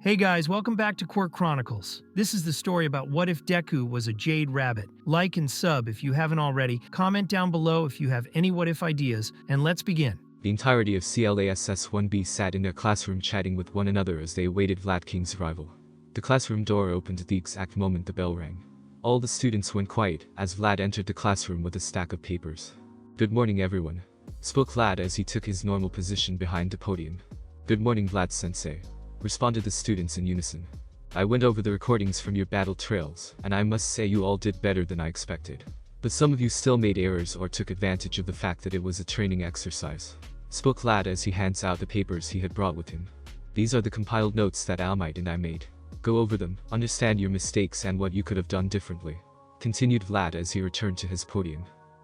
Hey guys, welcome back to Quirk Chronicles. This is the story about what if Deku was a jade rabbit. Like and sub if you haven't already, comment down below if you have any what if ideas, and let's begin. The entirety of CLASS 1B sat in their classroom chatting with one another as they awaited Vlad King's arrival. The classroom door opened at the exact moment the bell rang. All the students went quiet as Vlad entered the classroom with a stack of papers. "Good morning everyone," spoke Vlad as he took his normal position behind the podium. "Good morning Vlad Sensei," responded the students in unison. "I went over the recordings from your battle trails, and I must say you all did better than I expected. But some of you still made errors or took advantage of the fact that it was a training exercise," spoke Vlad as he hands out the papers he had brought with him. "These are the compiled notes that Almight and I made. Go over them, understand your mistakes and what you could have done differently," continued Vlad as he returned to his podium.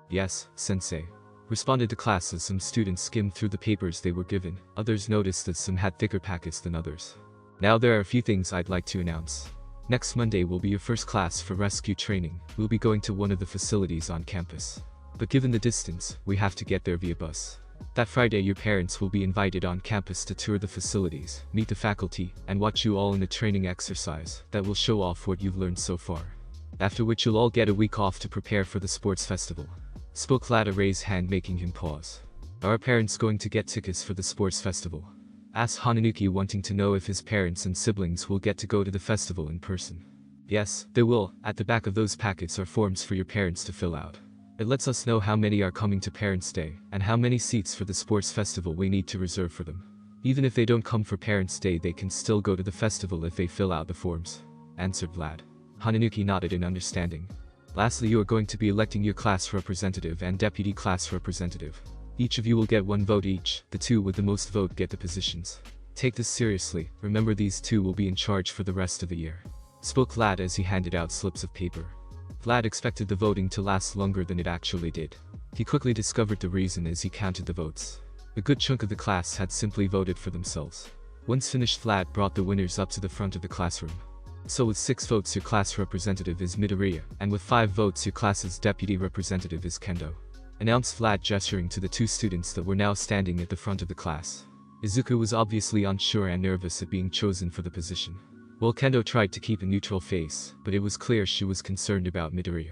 "Yes, Sensei," responded the class as some students skimmed through the papers they were given. Others noticed that some had thicker packets than others. "Now there are a few things I'd like to announce. Next Monday will be your first class for rescue training. We'll be going to one of the facilities on campus. But given the distance, we have to get there via bus. That Friday your parents will be invited on campus to tour the facilities, meet the faculty, and watch you all in a training exercise that will show off what you've learned so far. After which you'll all get a week off to prepare for the sports festival," spoke Vlad, a raised hand making him pause. "Are our parents going to get tickets for the sports festival?" asked Hananuki, wanting to know if his parents and siblings will get to go to the festival in person. "Yes, they will. At the back of those packets are forms for your parents to fill out. It lets us know how many are coming to Parents' Day, and how many seats for the sports festival we need to reserve for them. Even if they don't come for Parents' Day, they can still go to the festival if they fill out the forms," answered Vlad. Hananuki nodded in understanding. "Lastly, you are going to be electing your class representative and deputy class representative. Each of you will get 1 vote each. The 2 with the most vote get the positions. Take this seriously. Remember, these 2 will be in charge for the rest of the year," spoke Vlad as he handed out slips of paper. Vlad expected the voting to last longer than it actually did. He quickly discovered the reason as he counted the votes. A good chunk of the class had simply voted for themselves. Once finished, Vlad brought the winners up to the front of the classroom. "So with 6 votes your class representative is Midday, and with 5 votes your class's deputy representative is Kendo," announced Vlad, gesturing to the 2 students that were now standing at the front of the class. Izuku was obviously unsure and nervous at being chosen for the position, while Kendo tried to keep a neutral face, but it was clear she was concerned about Midday.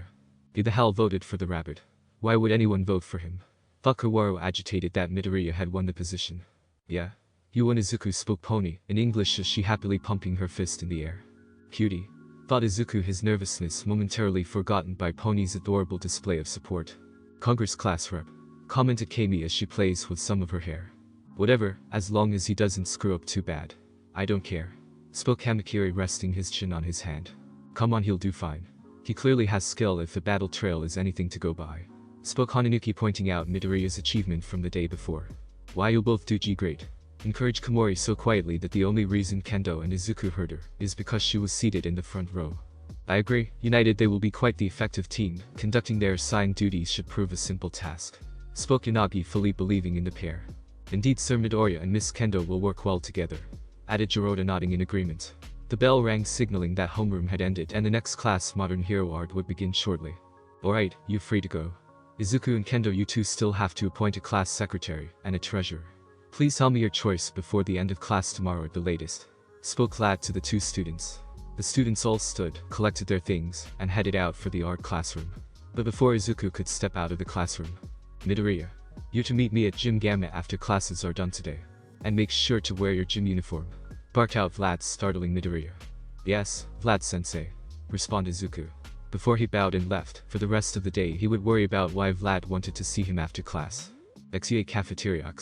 "Who the hell voted for the rabbit? Why would anyone vote for him?" Fukuwaro agitated that Midday had won the position. "Yeah, you won," Izuku spoke Pony in English as she happily pumping her fist in the air. "Cutie," thought Izuku, his nervousness momentarily forgotten by Pony's adorable display of support. "Congress class rep," commented Kami as she plays with some of her hair. "Whatever, as long as he doesn't screw up too bad. I don't care," spoke Kamakiri, resting his chin on his hand. "Come on, he'll do fine. He clearly has skill if the battle trail is anything to go by," spoke Hananuki, pointing out Midday's achievement from the day before. "Why, you'll both do great," encouraged Komori so quietly that the only reason Kendo and Izuku heard her is because she was seated in the front row. "I agree. United they will be quite the effective team. Conducting their assigned duties should prove a simple task," spoke Yanagi, fully believing in the pair. "Indeed, Sir Midoriya and Miss Kendo will work well together," added Jiroda, nodding in agreement. The bell rang, signaling that homeroom had ended and the next class, Modern Hero Art, would begin shortly. "Alright, you're free to go. Izuku and Kendo, you 2 still have to appoint a class secretary and a treasurer. Please tell me your choice before the end of class tomorrow at the latest," spoke Vlad to the 2 students. The students all stood, collected their things, and headed out for the art classroom. But before Izuku could step out of the classroom, "Midday, you're to meet me at Gym Gamma after classes are done today. And make sure to wear your gym uniform," barked out Vlad, startling Midday. "Yes, Vlad Sensei," responded Izuku. Before he bowed and left, for the rest of the day he would worry about why Vlad wanted to see him after class. XUA cafeteria.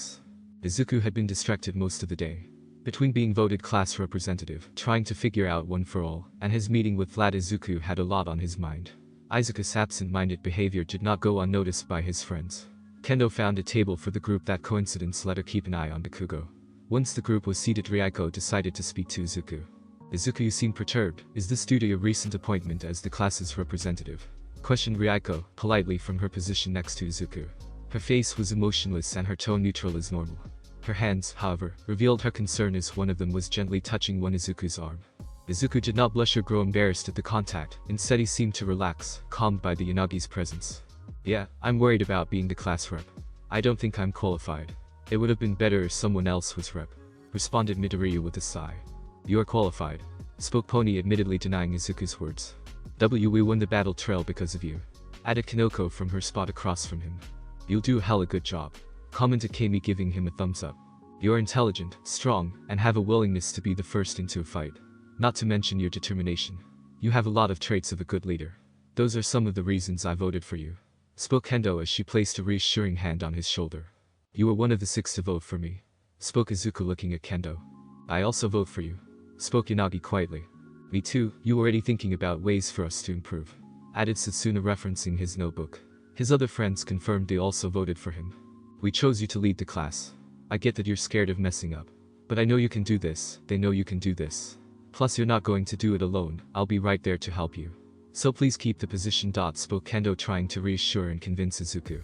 Izuku had been distracted most of the day. Between being voted class representative, trying to figure out One for All, and his meeting with Vlad, Izuku had a lot on his mind. Aizawa's absent-minded behavior did not go unnoticed by his friends. Kendo found a table for the group. That coincidence let her keep an eye on Bakugo. Once the group was seated, Ryuko decided to speak to Izuku. "Izuku, you seem perturbed. Is this due to your recent appointment as the class's representative?" questioned Ryuko, politely from her position next to Izuku. Her face was emotionless and her tone neutral as normal. Her hands, however, revealed her concern as one of them was gently touching Izuku's arm. Izuku did not blush or grow embarrassed at the contact. Instead, he seemed to relax, calmed by the Yanagi's presence. "Yeah, I'm worried about being the class rep. I don't think I'm qualified. It would have been better if someone else was rep," responded Midoriya with a sigh. You are qualified, spoke Pony, admittedly denying Izuku's words. We won the battle trail because of you, added Kinoko from her spot across from him. You'll do a hella good job, commented Kami, giving him a thumbs up. You're intelligent, strong, and have a willingness to be the first into a fight. Not to mention your determination. You have a lot of traits of a good leader. Those are some of the reasons I voted for you, spoke Kendo as she placed a reassuring hand on his shoulder. You were one of the 6 to vote for me, spoke Izuku, looking at Kendo. I also vote for you, spoke Yanagi quietly. Me too. You already thinking about ways for us to improve, added Setsuna, referencing his notebook. His other friends confirmed they also voted for him. We chose you to lead the class. I get that you're scared of messing up, but I know you can do this. They know you can do this. Plus you're not going to do it alone. I'll be right there to help you. So please keep the position. Spoke Kendo, trying to reassure and convince Izuku.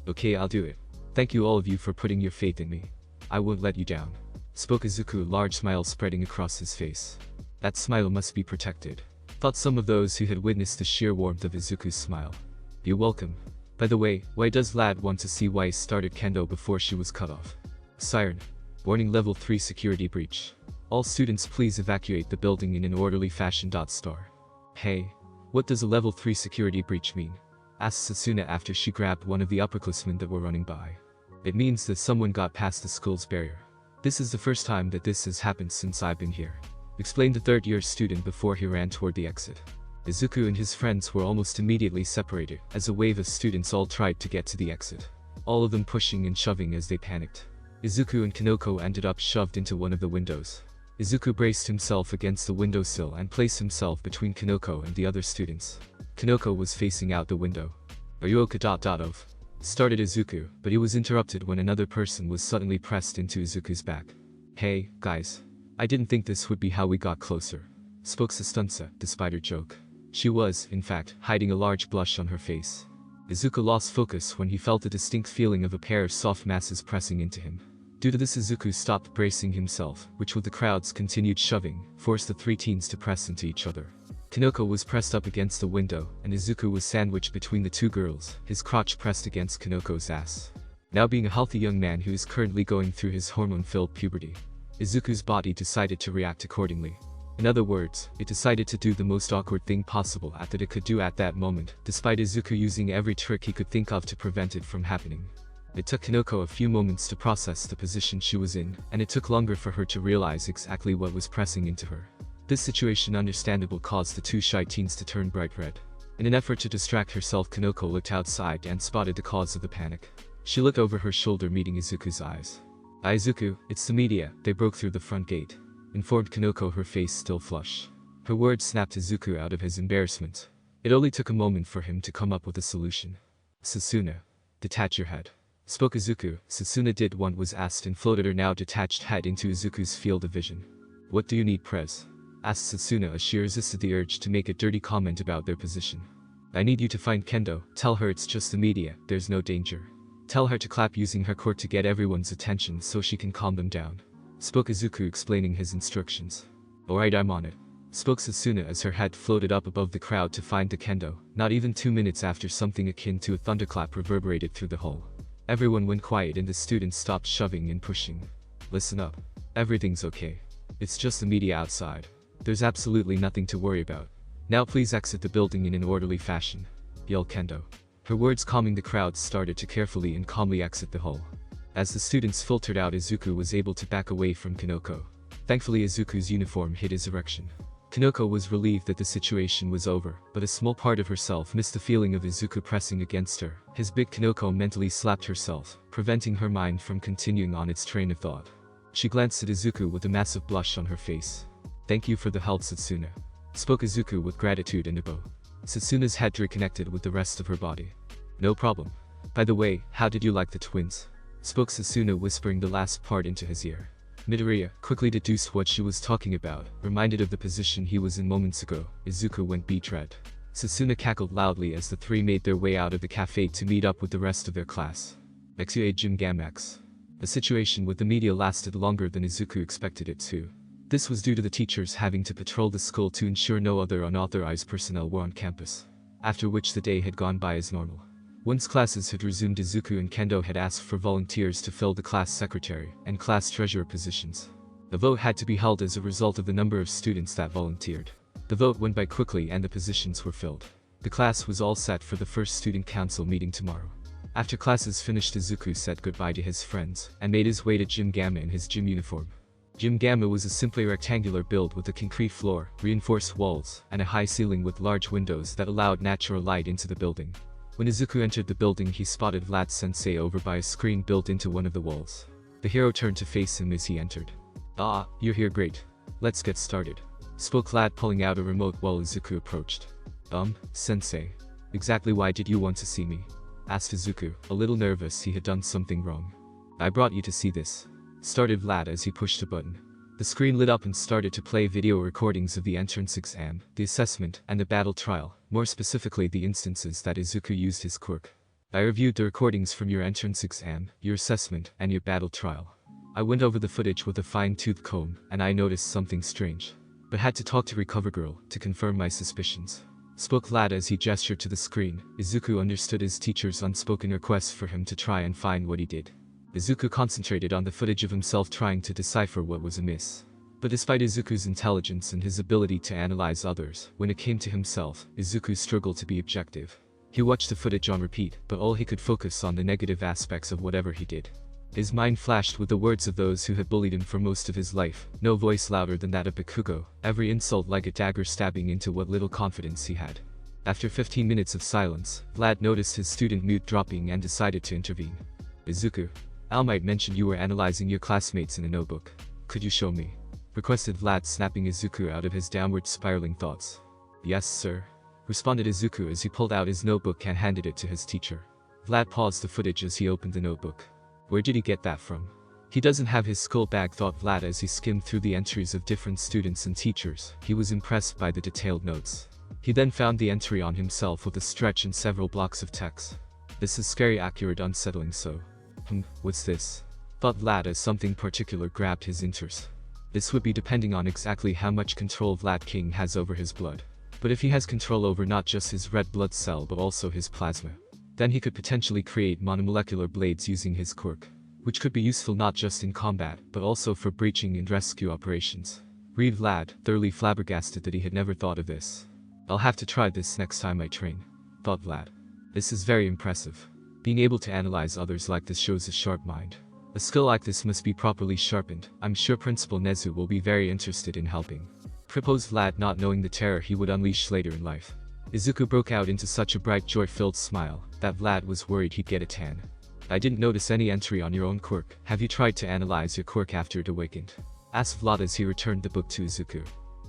Okay, I'll do it. Thank you all of you for putting your faith in me. I won't let you down, spoke Izuku, a large smile spreading across his face. That smile must be protected, thought some of those who had witnessed the sheer warmth of Izuku's smile. You're welcome. By the way, why does Vlad want to see why he started Kendo before she was cut off? Siren. Warning, level 3 security breach. All students please evacuate the building in an orderly fashion. Star. Hey. What does a level 3 security breach mean? Asked Setsuna after she grabbed one of the upperclassmen that were running by. It means that someone got past the school's barrier. This is the first time that this has happened since I've been here, explained the third-year student before he ran toward the exit. Izuku and his friends were almost immediately separated as a wave of students all tried to get to the exit, all of them pushing and shoving as they panicked. Izuku and Kinoko ended up shoved into one of the windows. Izuku braced himself against the windowsill and placed himself between Kinoko and the other students. Kinoko was facing out the window. Are you okay? Started Izuku, but he was interrupted when another person was suddenly pressed into Izuku's back. Hey, guys. I didn't think this would be how we got closer, spoke Setsuna, despite her joke. She was, in fact, hiding a large blush on her face. Izuku lost focus when he felt a distinct feeling of a pair of soft masses pressing into him. Due to this, Izuku stopped bracing himself, which, with the crowd's continued shoving, forced the 3 teens to press into each other. Kinoko was pressed up against the window, and Izuku was sandwiched between the 2 girls, his crotch pressed against Kinoko's ass. Now, being a healthy young man who is currently going through his hormone-filled puberty, Izuku's body decided to react accordingly. In other words, it decided to do the most awkward thing possible that it could do at that moment, despite Izuku using every trick he could think of to prevent it from happening. It took Kinoko a few moments to process the position she was in, and it took longer for her to realize exactly what was pressing into her. This situation, understandable, caused the 2 shy teens to turn bright red. In an effort to distract herself, Kinoko looked outside and spotted the cause of the panic. She looked over her shoulder, meeting Izuku's eyes. Izuku, it's the media. They broke through the front gate, informed Kinoko, her face still flush. Her words snapped Izuku out of his embarrassment. It only took a moment for him to come up with a solution. Setsuna, detach your head, spoke Izuku. Setsuna did what was asked and floated her now detached head into Izuku's field of vision. What do you need, Prez? Asked Setsuna as she resisted the urge to make a dirty comment about their position. I need you to find Kendo. Tell her it's just the media, there's no danger. Tell her to clap using her core to get everyone's attention so she can calm them down, spoke Izuku, explaining his instructions. Alright, I'm on it, spoke Setsuna as her head floated up above the crowd to find the Kendo. Not even 2 minutes after, something akin to a thunderclap reverberated through the hall. Everyone went quiet and the students stopped shoving and pushing. Listen up. Everything's okay. It's just the media outside. There's absolutely nothing to worry about. Now please exit the building in an orderly fashion, yelled Kendo. Her words calming the crowd started to carefully and calmly exit the hall. As the students filtered out, Izuku was able to back away from Kinoko. Thankfully, Izuku's uniform hid his erection. Kinoko was relieved that the situation was over, but a small part of herself missed the feeling of Izuku pressing against her. His big Kinoko mentally slapped herself, preventing her mind from continuing on its train of thought. She glanced at Izuku with a massive blush on her face. Thank you for the help, Setsuna, spoke Izuku with gratitude and a bow. Setsuna's head reconnected with the rest of her body. No problem. By the way, how did you like the twins? Spoke Setsuna, whispering the last part into his ear. Midoriya quickly deduced what she was talking about, reminded of the position he was in moments ago. Izuku went beat red. Setsuna cackled loudly as the 3 made their way out of the cafe to meet up with the rest of their class. Exua Jim Gamax. The situation with the media lasted longer than Izuku expected it to. This was due to the teachers having to patrol the school to ensure no other unauthorized personnel were on campus. After which the day had gone by as normal. Once classes had resumed, Izuku and Kendo had asked for volunteers to fill the class secretary and class treasurer positions. The vote had to be held as a result of the number of students that volunteered. The vote went by quickly and the positions were filled. The class was all set for the first student council meeting tomorrow. After classes finished, Izuku said goodbye to his friends and made his way to Gym Gamma in his gym uniform. Gym Gamma was a simply rectangular build with a concrete floor, reinforced walls, and a high ceiling with large windows that allowed natural light into the building. When Izuku entered the building, he spotted Vlad Sensei over by a screen built into one of the walls. The hero turned to face him as he entered. "Ah, you're here, great. Let's get started," spoke Vlad, pulling out a remote while Izuku approached. Sensei. Exactly why did you want to see me?" asked Izuku, a little nervous. He had done something wrong. "I brought you to see this," started Vlad as he pushed a button. The screen lit up and started to play video recordings of the entrance exam, the assessment, and the battle trial, more specifically the instances that Izuku used his quirk. "I reviewed the recordings from your entrance exam, your assessment, and your battle trial. I went over the footage with a fine-tooth comb, and I noticed something strange, but had to talk to Recover Girl to confirm my suspicions," spoke Vlad as he gestured to the screen. Izuku understood his teacher's unspoken request for him to try and find what he did. Izuku concentrated on the footage of himself trying to decipher what was amiss. But despite Izuku's intelligence and his ability to analyze others, when it came to himself, Izuku struggled to be objective. He watched the footage on repeat, but all he could focus on the negative aspects of whatever he did. His mind flashed with the words of those who had bullied him for most of his life, no voice louder than that of Bakugo, every insult like a dagger stabbing into what little confidence he had. After 15 minutes of silence, Vlad noticed his student mood dropping and decided to intervene. "Izuku, Al might mention you were analyzing your classmates in a notebook. Could you show me?" requested Vlad, snapping Izuku out of his downward spiraling thoughts. "Yes, sir," responded Izuku as he pulled out his notebook and handed it to his teacher. Vlad paused the footage as he opened the notebook. Where did he get that from? He doesn't have his skull bag, thought Vlad as he skimmed through the entries of different students and teachers. He was impressed by the detailed notes. He then found the entry on himself with a stretch and several blocks of text. "This is scary, accurate, unsettling, so. What's this?" thought Vlad as something particular grabbed his interest. This would be depending on exactly how much control Vlad King has over his blood. But if he has control over not just his red blood cell but also his plasma, then he could potentially create monomolecular blades using his quirk, which could be useful not just in combat, but also for breaching and rescue operations. Read Vlad, thoroughly flabbergasted that he had never thought of this. "I'll have to try this next time I train," thought Vlad. "This is very impressive. Being able to analyze others like this shows a sharp mind. A skill like this must be properly sharpened. I'm sure Principal Nezu will be very interested in helping," proposed Vlad, not knowing the terror he would unleash later in life. Izuku broke out into such a bright, joy-filled smile that Vlad was worried he'd get a tan. "I didn't notice any entry on your own quirk. Have you tried to analyze your quirk after it awakened?" asked Vlad as he returned the book to Izuku.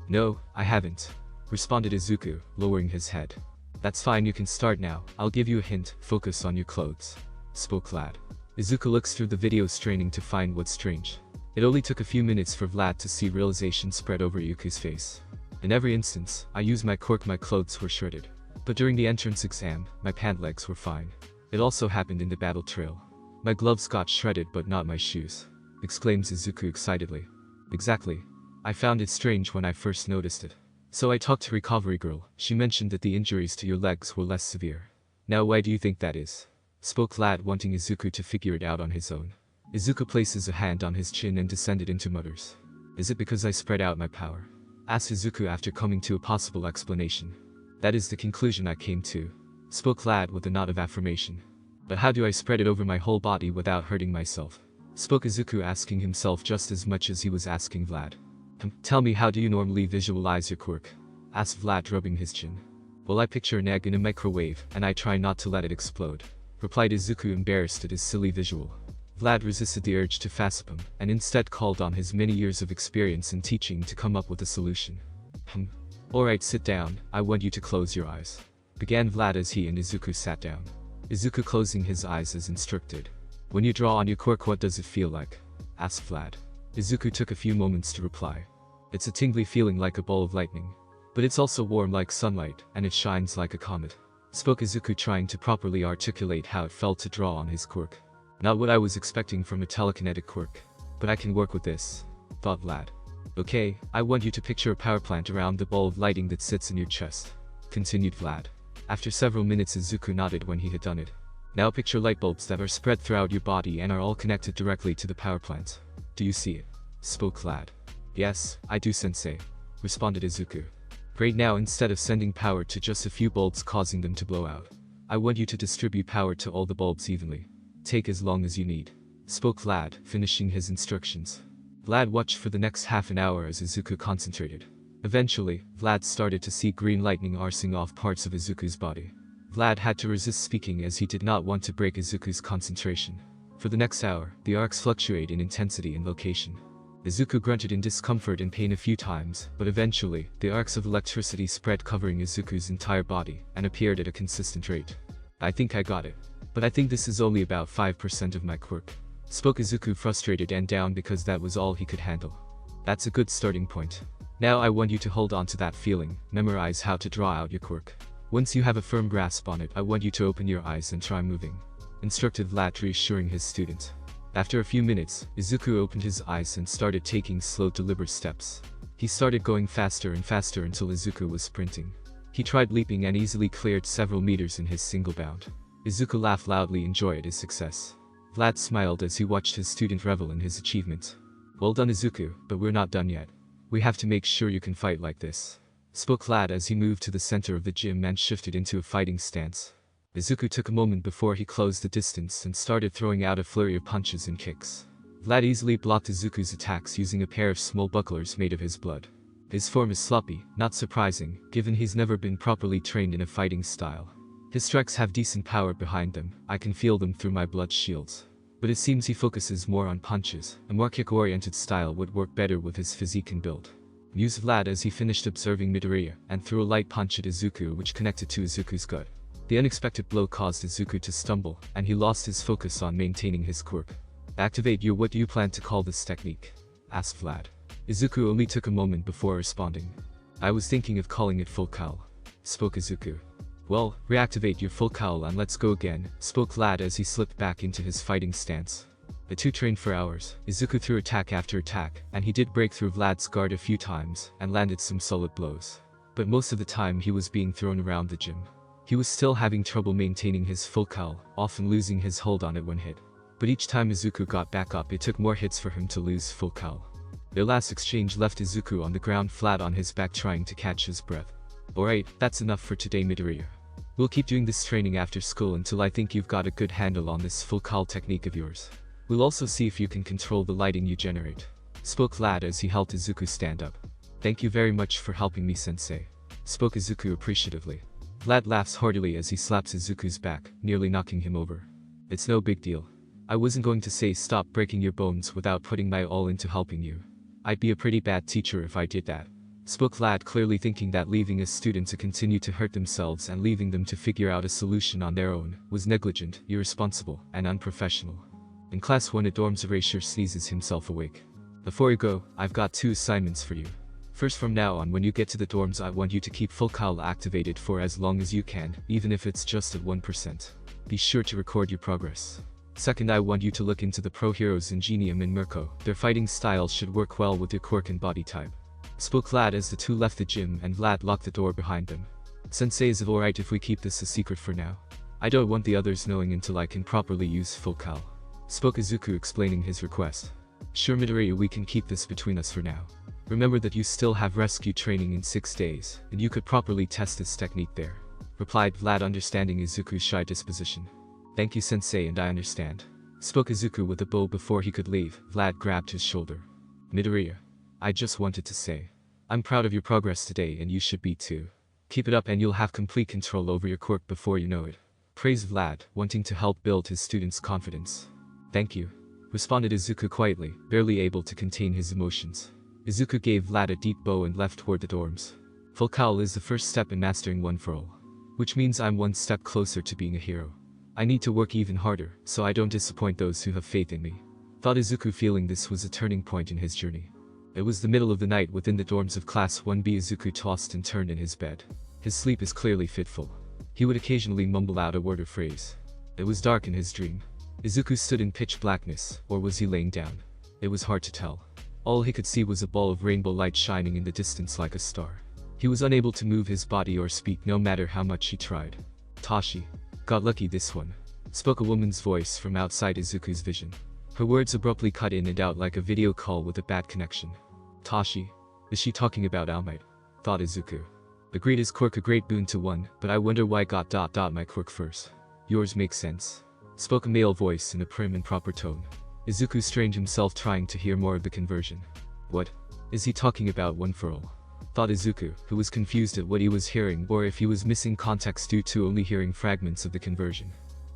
"No, I haven't," responded Izuku, lowering his head. "That's fine, you can start now. I'll give you a hint. Focus on your clothes," spoke Vlad. Izuku looks through the video, straining to find what's strange. It only took a few minutes for Vlad to see realization spread over Yuki's face. "In every instance, I used my quirk, my clothes were shredded. But during the entrance exam, my pant legs were fine. It also happened in the battle trail. My gloves got shredded but not my shoes," exclaims Izuku excitedly. "Exactly. I found it strange when I first noticed it. So I talked to Recovery Girl. She mentioned that the injuries to your legs were less severe. Now why do you think that is?" spoke Vlad, wanting Izuku to figure it out on his own. Izuku places a hand on his chin and descended into mutters. "Is it because I spread out my power?" asked Izuku after coming to a possible explanation. "That is the conclusion I came to," spoke Vlad with a nod of affirmation. "But how do I spread it over my whole body without hurting myself?" spoke Izuku, asking himself just as much as he was asking Vlad. "Tell me, how do you normally visualize your quirk?" asked Vlad, rubbing his chin. "Well, I picture an egg in a microwave, and I try not to let it explode," replied Izuku, embarrassed at his silly visual. Vlad resisted the urge to fassip him, and instead called on his many years of experience in teaching to come up with a solution. "Alright, sit down. I want you to close your eyes," began Vlad as he and Izuku sat down. Izuku closing his eyes as instructed. "When you draw on your quirk, what does it feel like?" asked Vlad. Izuku took a few moments to reply. "It's a tingly feeling like a ball of lightning. But it's also warm like sunlight, and it shines like a comet," spoke Izuku, trying to properly articulate how it felt to draw on his quirk. "Not what I was expecting from a telekinetic quirk. But I can work with this," thought Vlad. "Okay, I want you to picture a power plant around the ball of lighting that sits in your chest," continued Vlad. After several minutes, Izuku nodded when he had done it. "Now picture light bulbs that are spread throughout your body and are all connected directly to the power plant. Do you see it?" spoke Vlad. Yes, I do, sensei, responded Izuku. Great, now instead of sending power to just a few bulbs causing them to blow out, I want you to distribute power to all the bulbs evenly. Take as long as you need, spoke Vlad, finishing his instructions. Vlad watched for the next half an hour as Izuku concentrated. Eventually, Vlad started to see green lightning arcing off parts of Izuku's body. Vlad had to resist speaking as he did not want to break Izuku's concentration. For the next hour, the arcs fluctuate in intensity and location. Izuku grunted in discomfort and pain a few times, but eventually, the arcs of electricity spread covering Izuku's entire body, and appeared at a consistent rate. I think I got it. But I think this is only about 5% of my quirk, spoke Izuku, frustrated and down because that was all he could handle. That's a good starting point. Now I want you to hold on to that feeling, memorize how to draw out your quirk. Once you have a firm grasp on it, I want you to open your eyes and try moving, instructed Vlad, reassuring his student. After a few minutes, Izuku opened his eyes and started taking slow, deliberate steps. He started going faster and faster until Izuku was sprinting. He tried leaping and easily cleared several meters in his single bound. Izuku laughed loudly, enjoyed his success. Vlad smiled as he watched his student revel in his achievement. Well done, Izuku, but we're not done yet. We have to make sure you can fight like this, spoke Vlad as he moved to the center of the gym and shifted into a fighting stance. Izuku took a moment before he closed the distance and started throwing out a flurry of punches and kicks. Vlad easily blocked Izuku's attacks using a pair of small bucklers made of his blood. His form is sloppy, not surprising, given he's never been properly trained in a fighting style. His strikes have decent power behind them, I can feel them through my blood shields. But it seems he focuses more on punches. A more kick-oriented style would work better with his physique and build, mused Vlad as he finished observing Midday, and threw a light punch at Izuku which connected to Izuku's gut. The unexpected blow caused Izuku to stumble, and he lost his focus on maintaining his quirk. Activate your what do you plan to call this technique? Asked Vlad. Izuku only took a moment before responding. I was thinking of calling it full cowl, spoke Izuku. Well, reactivate your full cowl and let's go again, spoke Vlad as he slipped back into his fighting stance. The two trained for hours. Izuku threw attack after attack, and he did break through Vlad's guard a few times, and landed some solid blows. But most of the time he was being thrown around the gym. He was still having trouble maintaining his full cowl, often losing his hold on it when hit. But each time Izuku got back up, it took more hits for him to lose full cowl. Their last exchange left Izuku on the ground flat on his back trying to catch his breath. Alright, that's enough for today, Midday. We'll keep doing this training after school until I think you've got a good handle on this full cowl technique of yours. We'll also see if you can control the lighting you generate, spoke Vlad as he helped Izuku stand up. Thank you very much for helping me, sensei, spoke Izuku appreciatively. Vlad laughs heartily as he slaps Izuku's back, nearly knocking him over. It's no big deal. I wasn't going to say stop breaking your bones without putting my all into helping you. I'd be a pretty bad teacher if I did that, spoke Vlad, clearly thinking that leaving a student to continue to hurt themselves and leaving them to figure out a solution on their own was negligent, irresponsible, and unprofessional. In class 1, a dorm's erasure sneezes himself awake. Before you go, I've got 2 assignments for you. First, from now on when you get to the dorms, I want you to keep full cowl activated for as long as you can, even if it's just at 1%. Be sure to record your progress. Second, I want you to look into the pro heroes Ingenium and Mirko. Their fighting styles should work well with your quirk and body type, spoke Vlad as the two left the gym and Vlad locked the door behind them. Sensei, is it alright if we keep this a secret for now? I don't want the others knowing until I can properly use full cowl, spoke Izuku, explaining his request. Sure, Midday, we can keep this between us for now. Remember that you still have rescue training in 6 days, and you could properly test this technique there, replied Vlad, understanding Izuku's shy disposition. Thank you, sensei, and I understand, spoke Izuku with a bow. Before he could leave, Vlad grabbed his shoulder. Midday, I just wanted to say, I'm proud of your progress today and you should be too. Keep it up and you'll have complete control over your quirk before you know it, praised Vlad, wanting to help build his students' confidence. Thank you, responded Izuku quietly, barely able to contain his emotions. Izuku gave Vlad a deep bow and left toward the dorms. Full cowl is the first step in mastering One for All, which means I'm one step closer to being a hero. I need to work even harder, so I don't disappoint those who have faith in me, thought Izuku, feeling this was a turning point in his journey. It was the middle of the night within the dorms of Class 1B. Izuku tossed and turned in his bed. His sleep is clearly fitful. He would occasionally mumble out a word or phrase. It was dark in his dream. Izuku stood in pitch blackness, or was he laying down? It was hard to tell. All he could see was a ball of rainbow light shining in the distance like a star. He was unable to move his body or speak no matter how much he tried. Tashi. Got lucky this one, spoke a woman's voice from outside Izuku's vision. Her words abruptly cut in and out like a video call with a bad connection. Tashi. Is she talking about Almight? Thought Izuku. Agreed, is quirk a great boon to one, but I wonder why got my quirk first. Yours makes sense. Spoke a male voice in a prim and proper tone. Izuku strained himself trying to hear more of the conversion. What? Is he talking about one for all? Thought Izuku, who was confused at what he was hearing or if he was missing context due to only hearing fragments of the conversion.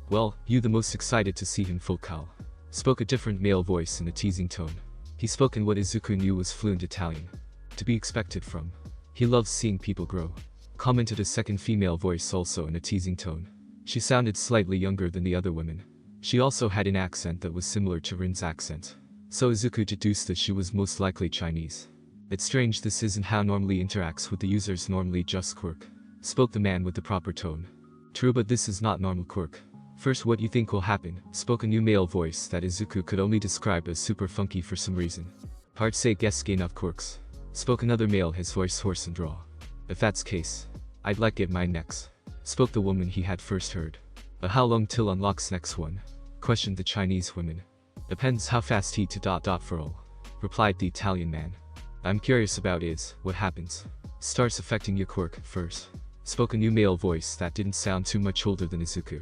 Well, you the most excited to see him full cowl. Spoke a different male voice in a teasing tone. He spoke in what Izuku knew was fluent Italian. To be expected from. He loves seeing people grow. Commented a second female voice also in a teasing tone. She sounded slightly younger than the other women. She also had an accent that was similar to Rin's accent. So Izuku deduced that she was most likely Chinese. It's strange this isn't how normally interacts with the users, normally just quirk. Spoke the man with the proper tone. True, but this is not normal quirk. First, what you think will happen? Spoke a new male voice that Izuku could only describe as super funky for some reason. Hard say guess gain of quirks. Spoke another male, his voice hoarse and raw. If that's case, I'd like get mine next. Spoke the woman he had first heard. But how long till unlocks next one? Questioned the Chinese woman. Depends how fast he to for all. Replied the Italian man. I'm curious about is, what happens? Starts affecting your quirk first. Spoke a new male voice that didn't sound too much older than Izuku.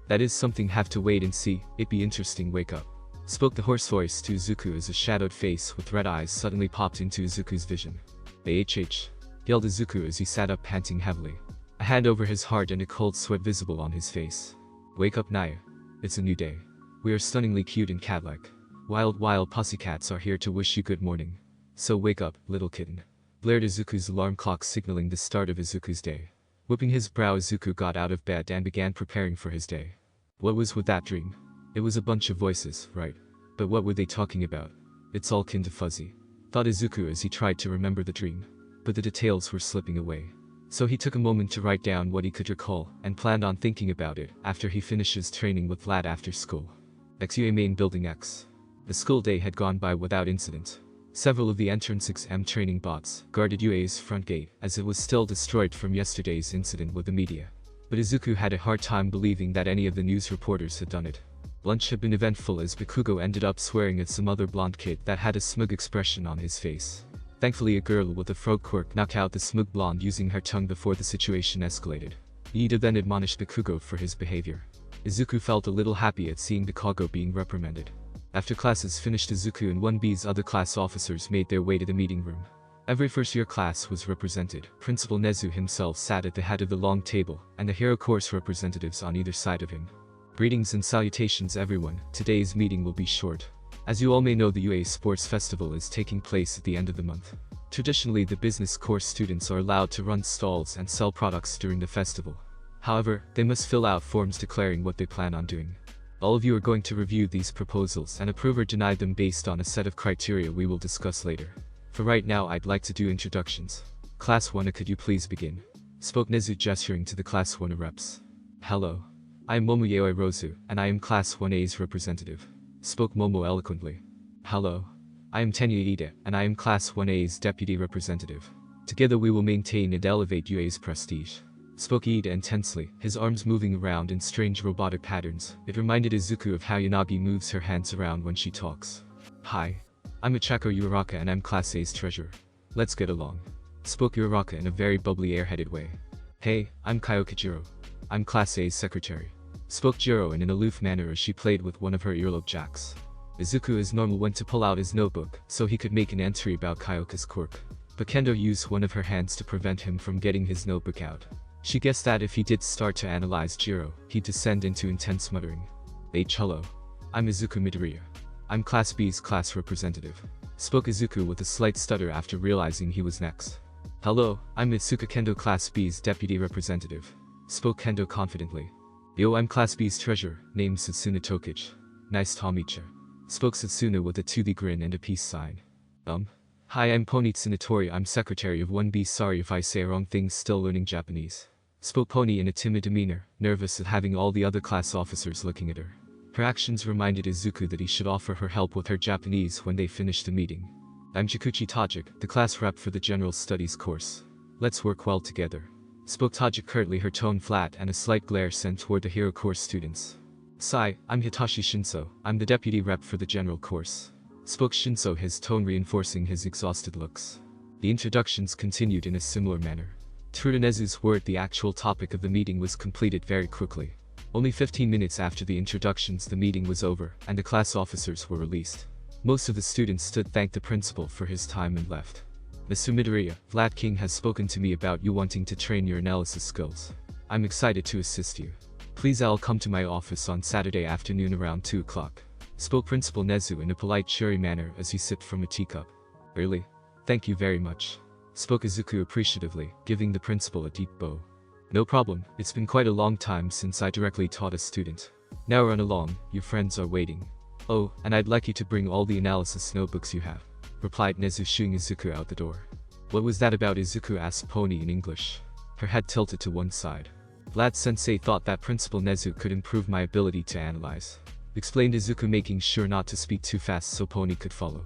That is something have to wait and see, it be interesting, wake up. Spoke the hoarse voice to Izuku as a shadowed face with red eyes suddenly popped into Izuku's vision. AHH. Yelled Izuku as he sat up panting heavily. A hand over his heart and a cold sweat visible on his face. Wake up Naya. It's a new day. We are stunningly cute and cat-like. Wild pussycats are here to wish you good morning. So wake up, little kitten. Blared Izuku's alarm clock signaling the start of Izuku's day. Whipping his brow, Izuku got out of bed and began preparing for his day. What was with that dream? It was a bunch of voices, right? But what were they talking about? It's all kinda fuzzy. Thought Izuku as he tried to remember the dream. But the details were slipping away. So he took a moment to write down what he could recall, and planned on thinking about it after he finishes training with Vlad after school. XUA main building X. The school day had gone by without incident. Several of the entrance exam training bots guarded UA's front gate as it was still destroyed from yesterday's incident with the media. But Izuku had a hard time believing that any of the news reporters had done it. Lunch had been eventful as Bakugo ended up swearing at some other blonde kid that had a smug expression on his face. Thankfully, a girl with a frog quirk knocked out the smug blonde using her tongue before the situation escalated. Ida then admonished Bakugo for his behavior. Izuku felt a little happy at seeing Bakugo being reprimanded. After classes finished, Izuku and 1B's other class officers made their way to the meeting room. Every first-year class was represented. Principal Nezu himself sat at the head of the long table, and the hero course representatives on either side of him. Greetings and salutations everyone, today's meeting will be short. As you all may know, the UA Sports Festival is taking place at the end of the month. Traditionally, the business course students are allowed to run stalls and sell products during the festival. However, they must fill out forms declaring what they plan on doing. All of you are going to review these proposals and approve or deny them based on a set of criteria we will discuss later. For right now, I'd like to do introductions. Class 1, could you please begin? Spoke Nezu, gesturing to the Class 1 reps. Hello. I am Momo Yaoi Rozu, and I am Class 1A's representative. Spoke Momo eloquently. Hello. I am Tenya Ida, and I am Class 1A's deputy representative. Together we will maintain and elevate UA's prestige. Spoke Ida intensely, his arms moving around in strange robotic patterns. It reminded Izuku of how Yanagi moves her hands around when she talks. Hi. I'm Ichako Uraraka and I'm Class A's treasurer. Let's get along. Spoke Uraraka in a very bubbly airheaded way. Hey, I'm Kyoka Jiro. I'm Class A's secretary. Spoke Jiro in an aloof manner as she played with one of her earlobe jacks. Izuku as normal went to pull out his notebook so he could make an entry about Kyoka's quirk. But Kendo used one of her hands to prevent him from getting his notebook out. She guessed that if he did start to analyze Jiro, he'd descend into intense muttering. Hello. I'm Izuku Midoriya. I'm Class B's class representative. Spoke Izuku with a slight stutter after realizing he was next. Hello, I'm Mitsuka Kendo, Class B's deputy representative. Spoke Kendo confidently. Yo, I'm Class B's treasurer, named Satsuna Tokichi. Nice to meet ya. Spoke Satsuna with a toothy grin and a peace sign. Hi, I'm Pony Tsunatori, I'm secretary of 1B, sorry if I say wrong things, still learning Japanese. Spoke Pony in a timid demeanor, nervous at having all the other class officers looking at her. Her actions reminded Izuku that he should offer her help with her Japanese when they finished the meeting. I'm Chikuchi Tajik, the class rep for the general studies course. Let's work well together. Spoke Tajik curtly, her tone flat and a slight glare sent toward the hero course students. Sigh, I'm Hitachi Shinso, I'm the deputy rep for the general course. Spoke Shinso, his tone reinforcing his exhausted looks. The introductions continued in a similar manner. True to Nezu's word, the actual topic of the meeting was completed very quickly. Only 15 minutes after the introductions the meeting was over, and the class officers were released. Most of the students stood thanked the principal for his time and left. Mr. Midoriya, Vlad King has spoken to me about you wanting to train your analysis skills. I'm excited to assist you. Please I'll come to my office on Saturday afternoon around 2 o'clock. Spoke Principal Nezu in a polite cheery manner as he sipped from a teacup. Really? Thank you very much. Spoke Izuku appreciatively, giving the principal a deep bow. No problem, it's been quite a long time since I directly taught a student. Now run along, your friends are waiting. Oh, and I'd like you to bring all the analysis notebooks you have, replied Nezu, shooing Izuku out the door. What was that about? Izuku asked Pony in English. Her head tilted to one side. Vlad Sensei thought that Principal Nezu could improve my ability to analyze, explained Izuku, making sure not to speak too fast so Pony could follow.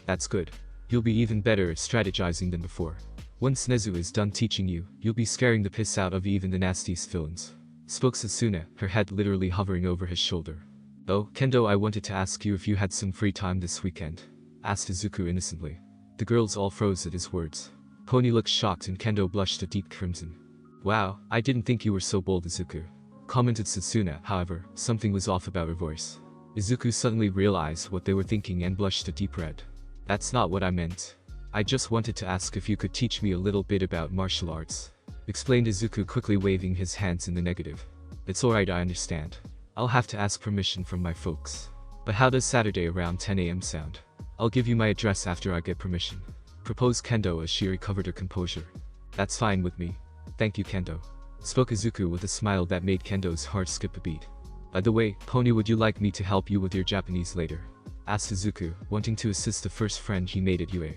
That's good. You'll be even better at strategizing than before. Once Nezu is done teaching you, you'll be scaring the piss out of even the nastiest villains. Spoke Sasuna, her head literally hovering over his shoulder. Oh, Kendo, I wanted to ask you if you had some free time this weekend, asked Izuku innocently. The girls all froze at his words. Pony looked shocked and Kendo blushed a deep crimson. Wow, I didn't think you were so bold, Izuku, commented Sasuna. However, something was off about her voice. Izuku suddenly realized what they were thinking and blushed a deep red. That's not what I meant. I just wanted to ask if you could teach me a little bit about martial arts, explained Izuku, quickly waving his hands in the negative. It's alright, I understand. I'll have to ask permission from my folks. But how does Saturday around 10 AM sound? I'll give you my address after I get permission, proposed Kendo as she recovered her composure. That's fine with me. Thank you, Kendo, spoke Izuku with a smile that made Kendo's heart skip a beat. By the way, Pony, would you like me to help you with your Japanese later? Asked Izuku, wanting to assist the first friend he made at UA.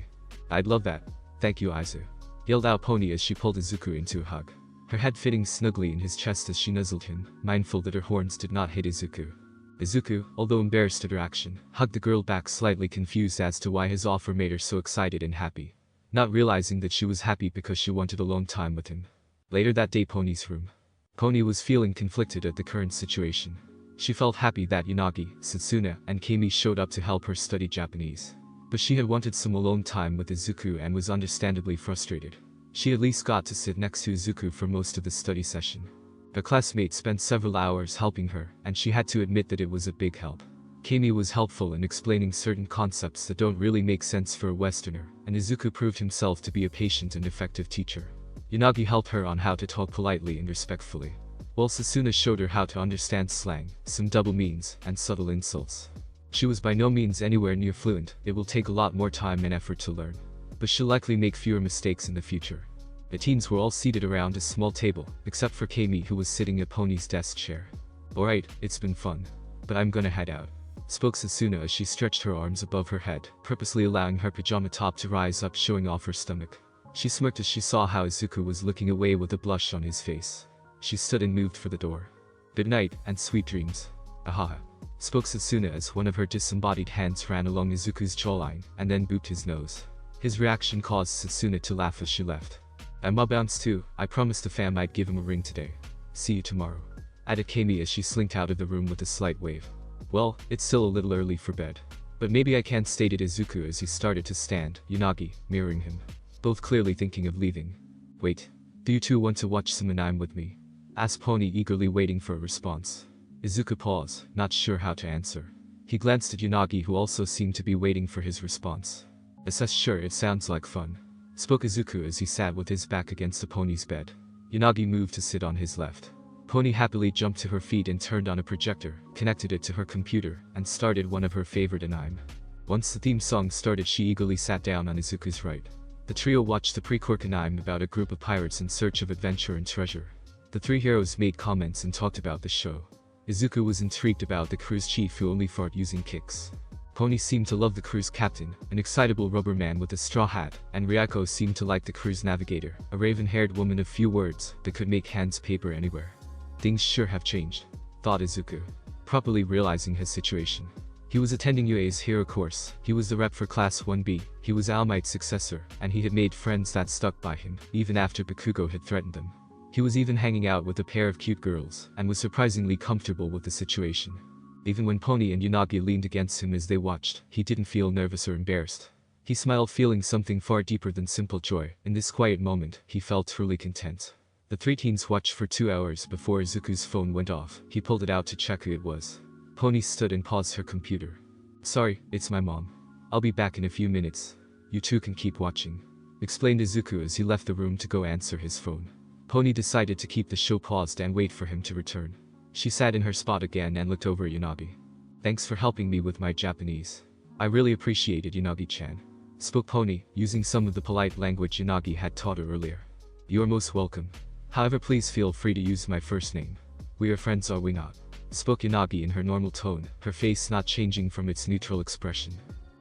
I'd love that. Thank you, Aizawa, yelled out Pony as she pulled Izuku into a hug, her head fitting snugly in his chest as she nuzzled him, mindful that her horns did not hit Izuku. Izuku, although embarrassed at her action, hugged the girl back, slightly confused as to why his offer made her so excited and happy, not realizing that she was happy because she wanted alone time with him. Later that day, Pony's room. Pony was feeling conflicted at the current situation. She felt happy that Yanagi, Satsuna, and Kami showed up to help her study Japanese. But she had wanted some alone time with Izuku and was understandably frustrated. She at least got to sit next to Izuku for most of the study session. Her classmate spent several hours helping her, and she had to admit that it was a big help. Kami was helpful in explaining certain concepts that don't really make sense for a Westerner, and Izuku proved himself to be a patient and effective teacher. Yanagi helped her on how to talk politely and respectfully, while Sasuna showed her how to understand slang, some double means, and subtle insults. She was by no means anywhere near fluent. It will take a lot more time and effort to learn, but she'll likely make fewer mistakes in the future. The teens were all seated around a small table, except for Kami, who was sitting at Pony's desk chair. Alright, it's been fun, but I'm gonna head out, spoke Sasuna as she stretched her arms above her head, purposely allowing her pajama top to rise up, showing off her stomach. She smirked as she saw how Izuku was looking away with a blush on his face. She stood and moved for the door. Good night, and sweet dreams. Ahaha, spoke Sasuna as one of her disembodied hands ran along Izuku's jawline, and then booped his nose. His reaction caused Sasuna to laugh as she left. I'ma bounce too. I promised the fam I'd give him a ring today. See you tomorrow, added Kami as she slinked out of the room with a slight wave. Well, it's still a little early for bed, but maybe I can, stated Izuku as he started to stand, Yanagi mirroring him, both clearly thinking of leaving. Wait, do you two want to watch some anime with me? Asked Pony, eagerly waiting for a response. Izuku paused, not sure how to answer. He glanced at Yanagi, who also seemed to be waiting for his response. Sure, it sounds like fun, spoke Izuku as he sat with his back against the Pony's bed. Yanagi moved to sit on his left. Pony happily jumped to her feet and turned on a projector, connected it to her computer, and started one of her favorite anime. Once the theme song started, she eagerly sat down on Izuku's right. The trio watched the pre-quirk anime about a group of pirates in search of adventure and treasure. The three heroes made comments and talked about the show. Izuku was intrigued about the crew's chief, who only fought using kicks. Pony seemed to love the crew's captain, an excitable rubber man with a straw hat, and Ryako seemed to like the crew's navigator, a raven-haired woman of few words that could make hands paper anywhere. Things sure have changed, thought Izuku, properly realizing his situation. He was attending UA's hero course, he was the rep for Class 1B, he was All Might's successor, and he had made friends that stuck by him, even after Bakugo had threatened them. He was even hanging out with a pair of cute girls, and was surprisingly comfortable with the situation. Even when Pony and Yanagi leaned against him as they watched, he didn't feel nervous or embarrassed. He smiled, feeling something far deeper than simple joy. In this quiet moment, he felt truly content. The three teens watched for 2 hours before Izuku's phone went off. He pulled it out to check who it was. Pony stood and paused her computer. "Sorry, it's my mom. I'll be back in a few minutes. You two can keep watching," explained Izuku as he left the room to go answer his phone. Pony decided to keep the show paused and wait for him to return. She sat in her spot again and looked over at Yanagi. "Thanks for helping me with my Japanese. I really appreciate it, Yanagi-chan," spoke Pony, using some of the polite language Yanagi had taught her earlier. "You are most welcome. However, please feel free to use my first name. We are friends, are we not?" spoke Yanagi in her normal tone, her face not changing from its neutral expression.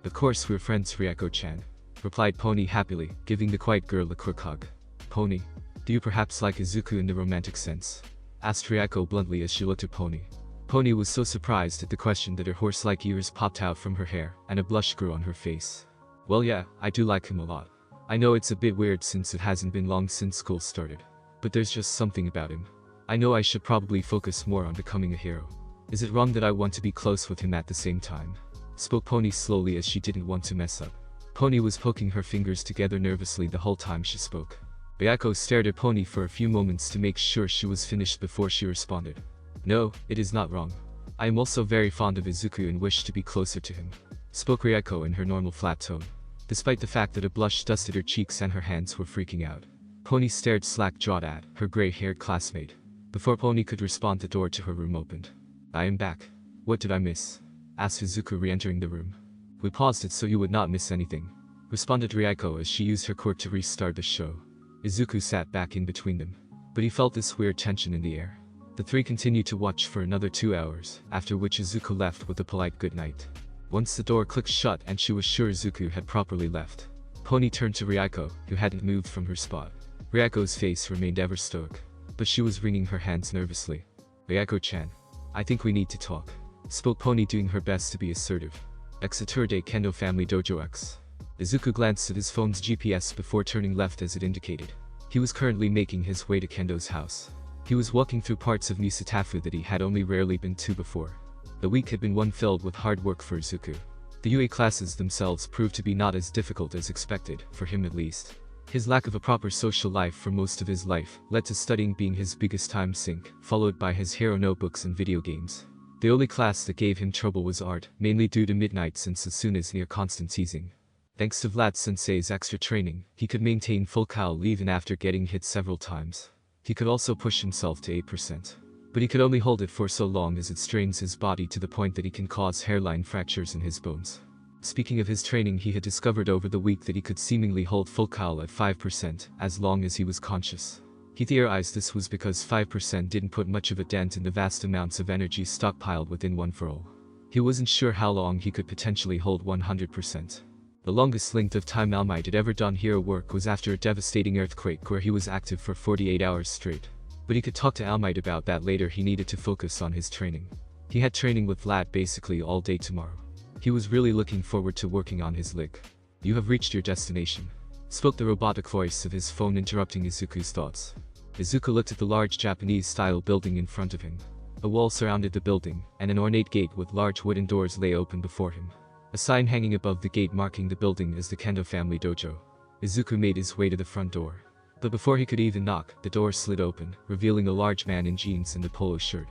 "Of course we're friends, Ryako-chan," replied Pony happily, giving the quiet girl a quick hug. "Pony, do you perhaps like Izuku in the romantic sense?" asked Ryako bluntly as she looked at Pony. Pony was so surprised at the question that her horse-like ears popped out from her hair, and a blush grew on her face. "Well, yeah, I do like him a lot. I know it's a bit weird since it hasn't been long since school started. But there's just something about him. I know I should probably focus more on becoming a hero. Is it wrong that I want to be close with him at the same time?" spoke Pony slowly as she didn't want to mess up. Pony was poking her fingers together nervously the whole time she spoke. Ryako stared at Pony for a few moments to make sure she was finished before she responded. "No, it is not wrong. I am also very fond of Izuku and wish to be closer to him," spoke Ryako in her normal flat tone. Despite the fact that a blush dusted her cheeks and her hands were freaking out, Pony stared slack-jawed at her gray-haired classmate. Before Pony could respond, the door to her room opened. "I am back. What did I miss?" asked Izuku re-entering the room. "We paused it so you would not miss anything," responded Ryako as she used her quirk to restart the show. Izuku sat back in between them, but he felt this weird tension in the air. The three continued to watch for another 2 hours, after which Izuku left with a polite goodnight. Once the door clicked shut and she was sure Izuku had properly left, Pony turned to Ryako, who hadn't moved from her spot. Ryako's face remained ever stoic, but she was wringing her hands nervously. "Ryako-chan, I think we need to talk," spoke Pony, doing her best to be assertive. "Cafeteria Kendo Family Dojo X." Izuku glanced at his phone's GPS before turning left as it indicated. He was currently making his way to Kendo's house. He was walking through parts of Nisatafu that he had only rarely been to before. The week had been one filled with hard work for Izuku. The UA classes themselves proved to be not as difficult as expected, for him at least. His lack of a proper social life for most of his life led to studying being his biggest time sink, followed by his hero notebooks and video games. The only class that gave him trouble was art, mainly due to midnights and Sasuna's near constant teasing. Thanks to Vlad Sensei's extra training, he could maintain full cowl even after getting hit several times. He could also push himself to 8%. But he could only hold it for so long as it strains his body to the point that he can cause hairline fractures in his bones. Speaking of his training, he had discovered over the week that he could seemingly hold full cowl at 5% as long as he was conscious. He theorized this was because 5% didn't put much of a dent in the vast amounts of energy stockpiled within one for all. He wasn't sure how long he could potentially hold 100%. The longest length of time All Might had ever done hero work was after a devastating earthquake where he was active for 48 hours straight. But he could talk to All Might about that later. He needed to focus on his training. He had training with Vlad basically all day tomorrow. He was really looking forward to working on his lig. "You have reached your destination," spoke the robotic voice of his phone, interrupting Izuku's thoughts. Izuku looked at the large Japanese-style building in front of him. A wall surrounded the building, and an ornate gate with large wooden doors lay open before him. A sign hanging above the gate marking the building as the Kendo Family Dojo. Izuku made his way to the front door. But before he could even knock, the door slid open, revealing a large man in jeans and a polo shirt.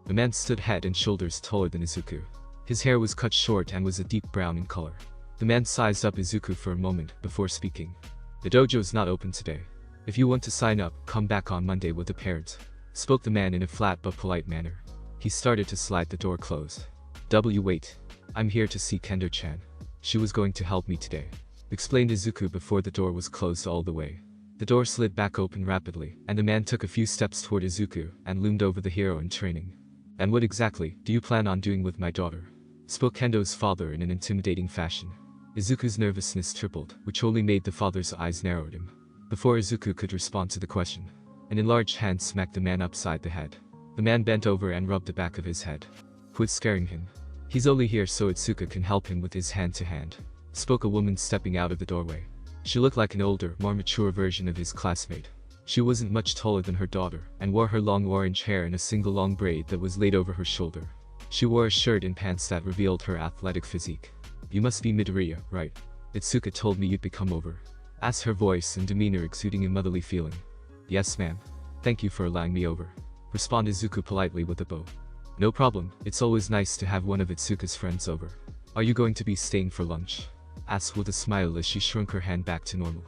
The man stood head and shoulders taller than Izuku. His hair was cut short and was a deep brown in color. The man sized up Izuku for a moment before speaking. "The dojo is not open today. If you want to sign up, come back on Monday with the parents," spoke the man in a flat but polite manner. He started to slide the door closed. Wait. I'm here to see Kendo-chan. She was going to help me today," explained Izuku before the door was closed all the way. The door slid back open rapidly, and the man took a few steps toward Izuku and loomed over the hero in training. "And what exactly do you plan on doing with my daughter?" spoke Kendo's father in an intimidating fashion. Izuku's nervousness tripled, which only made the father's eyes narrow at him. Before Izuku could respond to the question, an enlarged hand smacked the man upside the head. The man bent over and rubbed the back of his head. "Quit scaring him. He's only here so Itsuka can help him with his hand-to-hand," spoke a woman stepping out of the doorway. She looked like an older, more mature version of his classmate. She wasn't much taller than her daughter, and wore her long orange hair in a single long braid that was laid over her shoulder. She wore a shirt and pants that revealed her athletic physique. "You must be Midoriya, right? Itsuka told me you'd be come over," asked her voice and demeanor exuding a motherly feeling. "Yes, ma'am. Thank you for allowing me over," responded Izuku politely with a bow. "No problem, it's always nice to have one of Itsuka's friends over. Are you going to be staying for lunch?" asked with a smile as she shrunk her hand back to normal.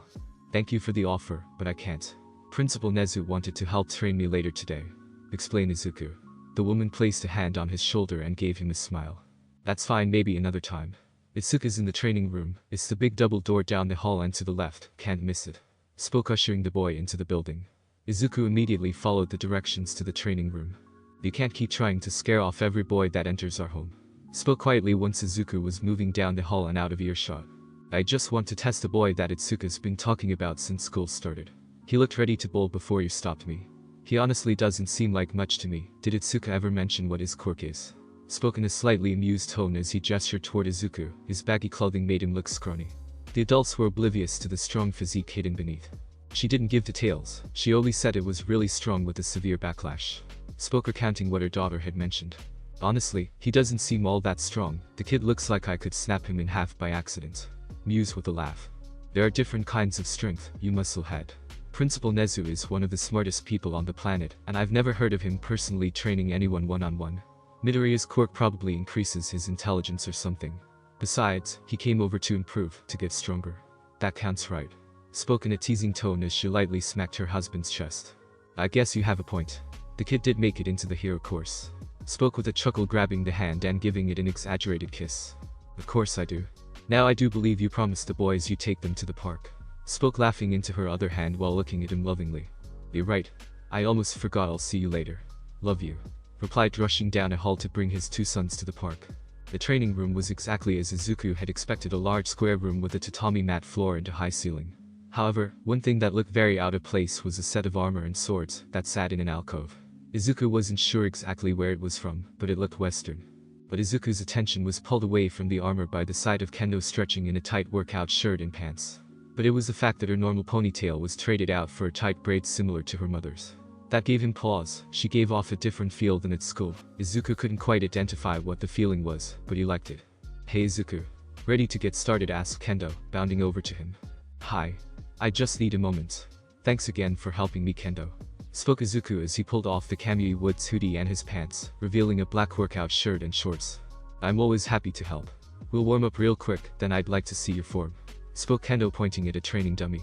"Thank you for the offer, but I can't. Principal Nezu wanted to help train me later today," explained Izuku. The woman placed a hand on his shoulder and gave him a smile. "That's fine, maybe another time. Itsuka's in the training room. It's the big double door down the hall and to the left, can't miss it," spoke, ushering the boy into the building. Izuku immediately followed the directions to the training room. "You can't keep trying to scare off every boy that enters our home," spoke quietly once Izuku was moving down the hall and out of earshot. "I just want to test a boy that Itsuka's been talking about since school started. He looked ready to bowl before you stopped me. He honestly doesn't seem like much to me. Did Itsuka ever mention what his quirk is?" spoke in a slightly amused tone as he gestured toward Izuku. His baggy clothing made him look scrawny. The adults were oblivious to the strong physique hidden beneath. She didn't give details, she only said it was really strong with a severe backlash. Spoke recounting what her daughter had mentioned. "Honestly, he doesn't seem all that strong. The kid looks like I could snap him in half by accident." Mused with a laugh. "There are different kinds of strength, you musclehead. Principal Nezu is one of the smartest people on the planet, and I've never heard of him personally training anyone one-on-one. Midoriya's quirk probably increases his intelligence or something. Besides, he came over to improve, to get stronger. That counts, right?" spoke in a teasing tone as she lightly smacked her husband's chest. "I guess you have a point. The kid did make it into the hero course." Spoke with a chuckle, grabbing the hand and giving it an exaggerated kiss. "Of course I do. Now I do believe you promised the boys you'd take them to the park." Spoke, laughing into her other hand while looking at him lovingly. "You're right. I almost forgot. I'll see you later. Love you," replied, rushing down a hall to bring his two sons to the park. The training room was exactly as Izuku had expected, a large square room with a tatami mat floor and a high ceiling. However, one thing that looked very out of place was a set of armor and swords that sat in an alcove. Izuku wasn't sure exactly where it was from, but it looked western. But Izuku's attention was pulled away from the armor by the sight of Kendo stretching in a tight workout shirt and pants. But it was the fact that her normal ponytail was traded out for a tight braid similar to her mother's. That gave him pause. She gave off a different feel than at school. Izuku couldn't quite identify what the feeling was, but he liked it. "Hey Izuku. Ready to get started?" asked Kendo, bounding over to him. "Hi. I just need a moment. Thanks again for helping me, Kendo," spoke Izuku as he pulled off the Kamui Woods hoodie and his pants, revealing a black workout shirt and shorts. "I'm always happy to help. We'll warm up real quick, then I'd like to see your form," spoke Kendo, pointing at a training dummy.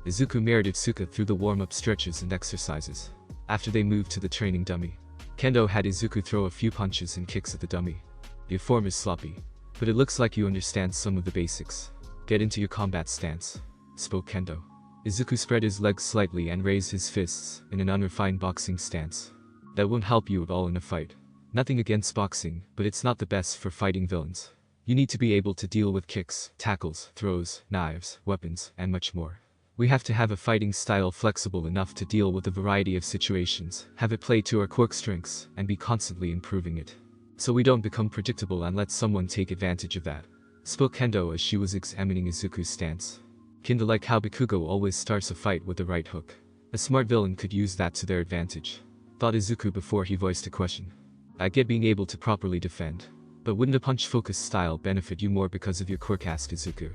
Izuku mirrored Itsuka through the warm-up stretches and exercises. After they moved to the training dummy, Kendo had Izuku throw a few punches and kicks at the dummy. "Your form is sloppy, but it looks like you understand some of the basics. Get into your combat stance," spoke Kendo. Izuku spread his legs slightly and raised his fists in an unrefined boxing stance. "That won't help you at all in a fight. Nothing against boxing, but it's not the best for fighting villains. You need to be able to deal with kicks, tackles, throws, knives, weapons, and much more. We have to have a fighting style flexible enough to deal with a variety of situations, have it play to our quirk strengths, and be constantly improving it. So we don't become predictable and let someone take advantage of that," spoke Kendo as she was examining Izuku's stance. "Kinda like how Bakugo always starts a fight with the right hook. A smart villain could use that to their advantage," thought Izuku before he voiced a question. "I get being able to properly defend, but wouldn't a punch-focused style benefit you more because of your quirk?" asked Izuku.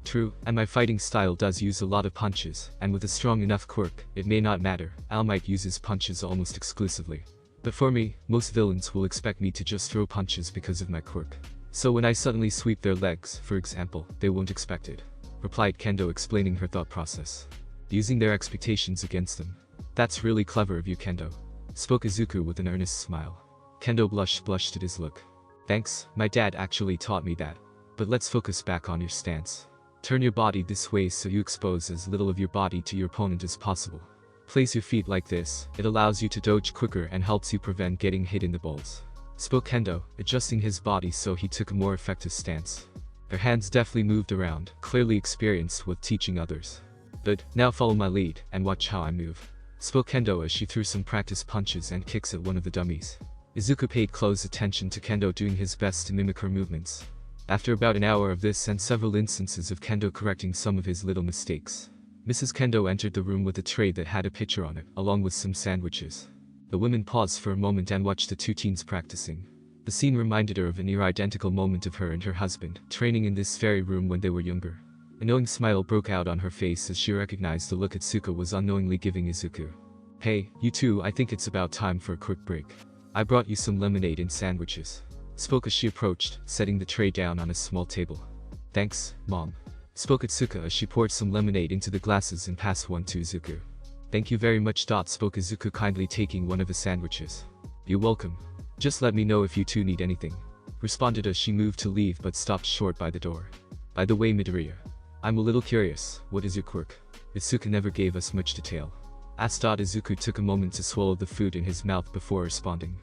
"True, and my fighting style does use a lot of punches, and with a strong enough quirk, it may not matter. All Might uses punches almost exclusively. But for me, most villains will expect me to just throw punches because of my quirk. So when I suddenly sweep their legs, for example, they won't expect it," replied Kendo, explaining her thought process. "Using their expectations against them. That's really clever of you, Kendo," spoke Izuku with an earnest smile. Kendo blushed at his look. "Thanks, my dad actually taught me that. But let's focus back on your stance. Turn your body this way so you expose as little of your body to your opponent as possible. Place your feet like this. It allows you to dodge quicker and helps you prevent getting hit in the balls," spoke Kendo, adjusting his body so he took a more effective stance. Her hands deftly moved around, clearly experienced with teaching others. "But now follow my lead and watch how I move," spoke Kendo as she threw some practice punches and kicks at one of the dummies. Izuku paid close attention to Kendo, doing his best to mimic her movements. After about an hour of this and several instances of Kendo correcting some of his little mistakes, Mrs. Kendo entered the room with a tray that had a picture on it, along with some sandwiches. The women paused for a moment and watched the two teens practicing. The scene reminded her of a near-identical moment of her and her husband, training in this very room when they were younger. A knowing smile broke out on her face as she recognized the look Atsuka was unknowingly giving Izuku. "Hey, you two, I think it's about time for a quick break. I brought you some lemonade and sandwiches," spoke as she approached, setting the tray down on a small table. "Thanks, Mom," spoke Atsuka as she poured some lemonade into the glasses and passed one to Izuku. "Thank you very much," spoke Izuku, kindly taking one of the sandwiches. "You're welcome. Just let me know if you two need anything," responded as she moved to leave but stopped short by the door. "By the way, Midoriya, I'm a little curious, what is your quirk?" Atsuka never gave us much detail. Asked. Izuku took a moment to swallow the food in his mouth before responding.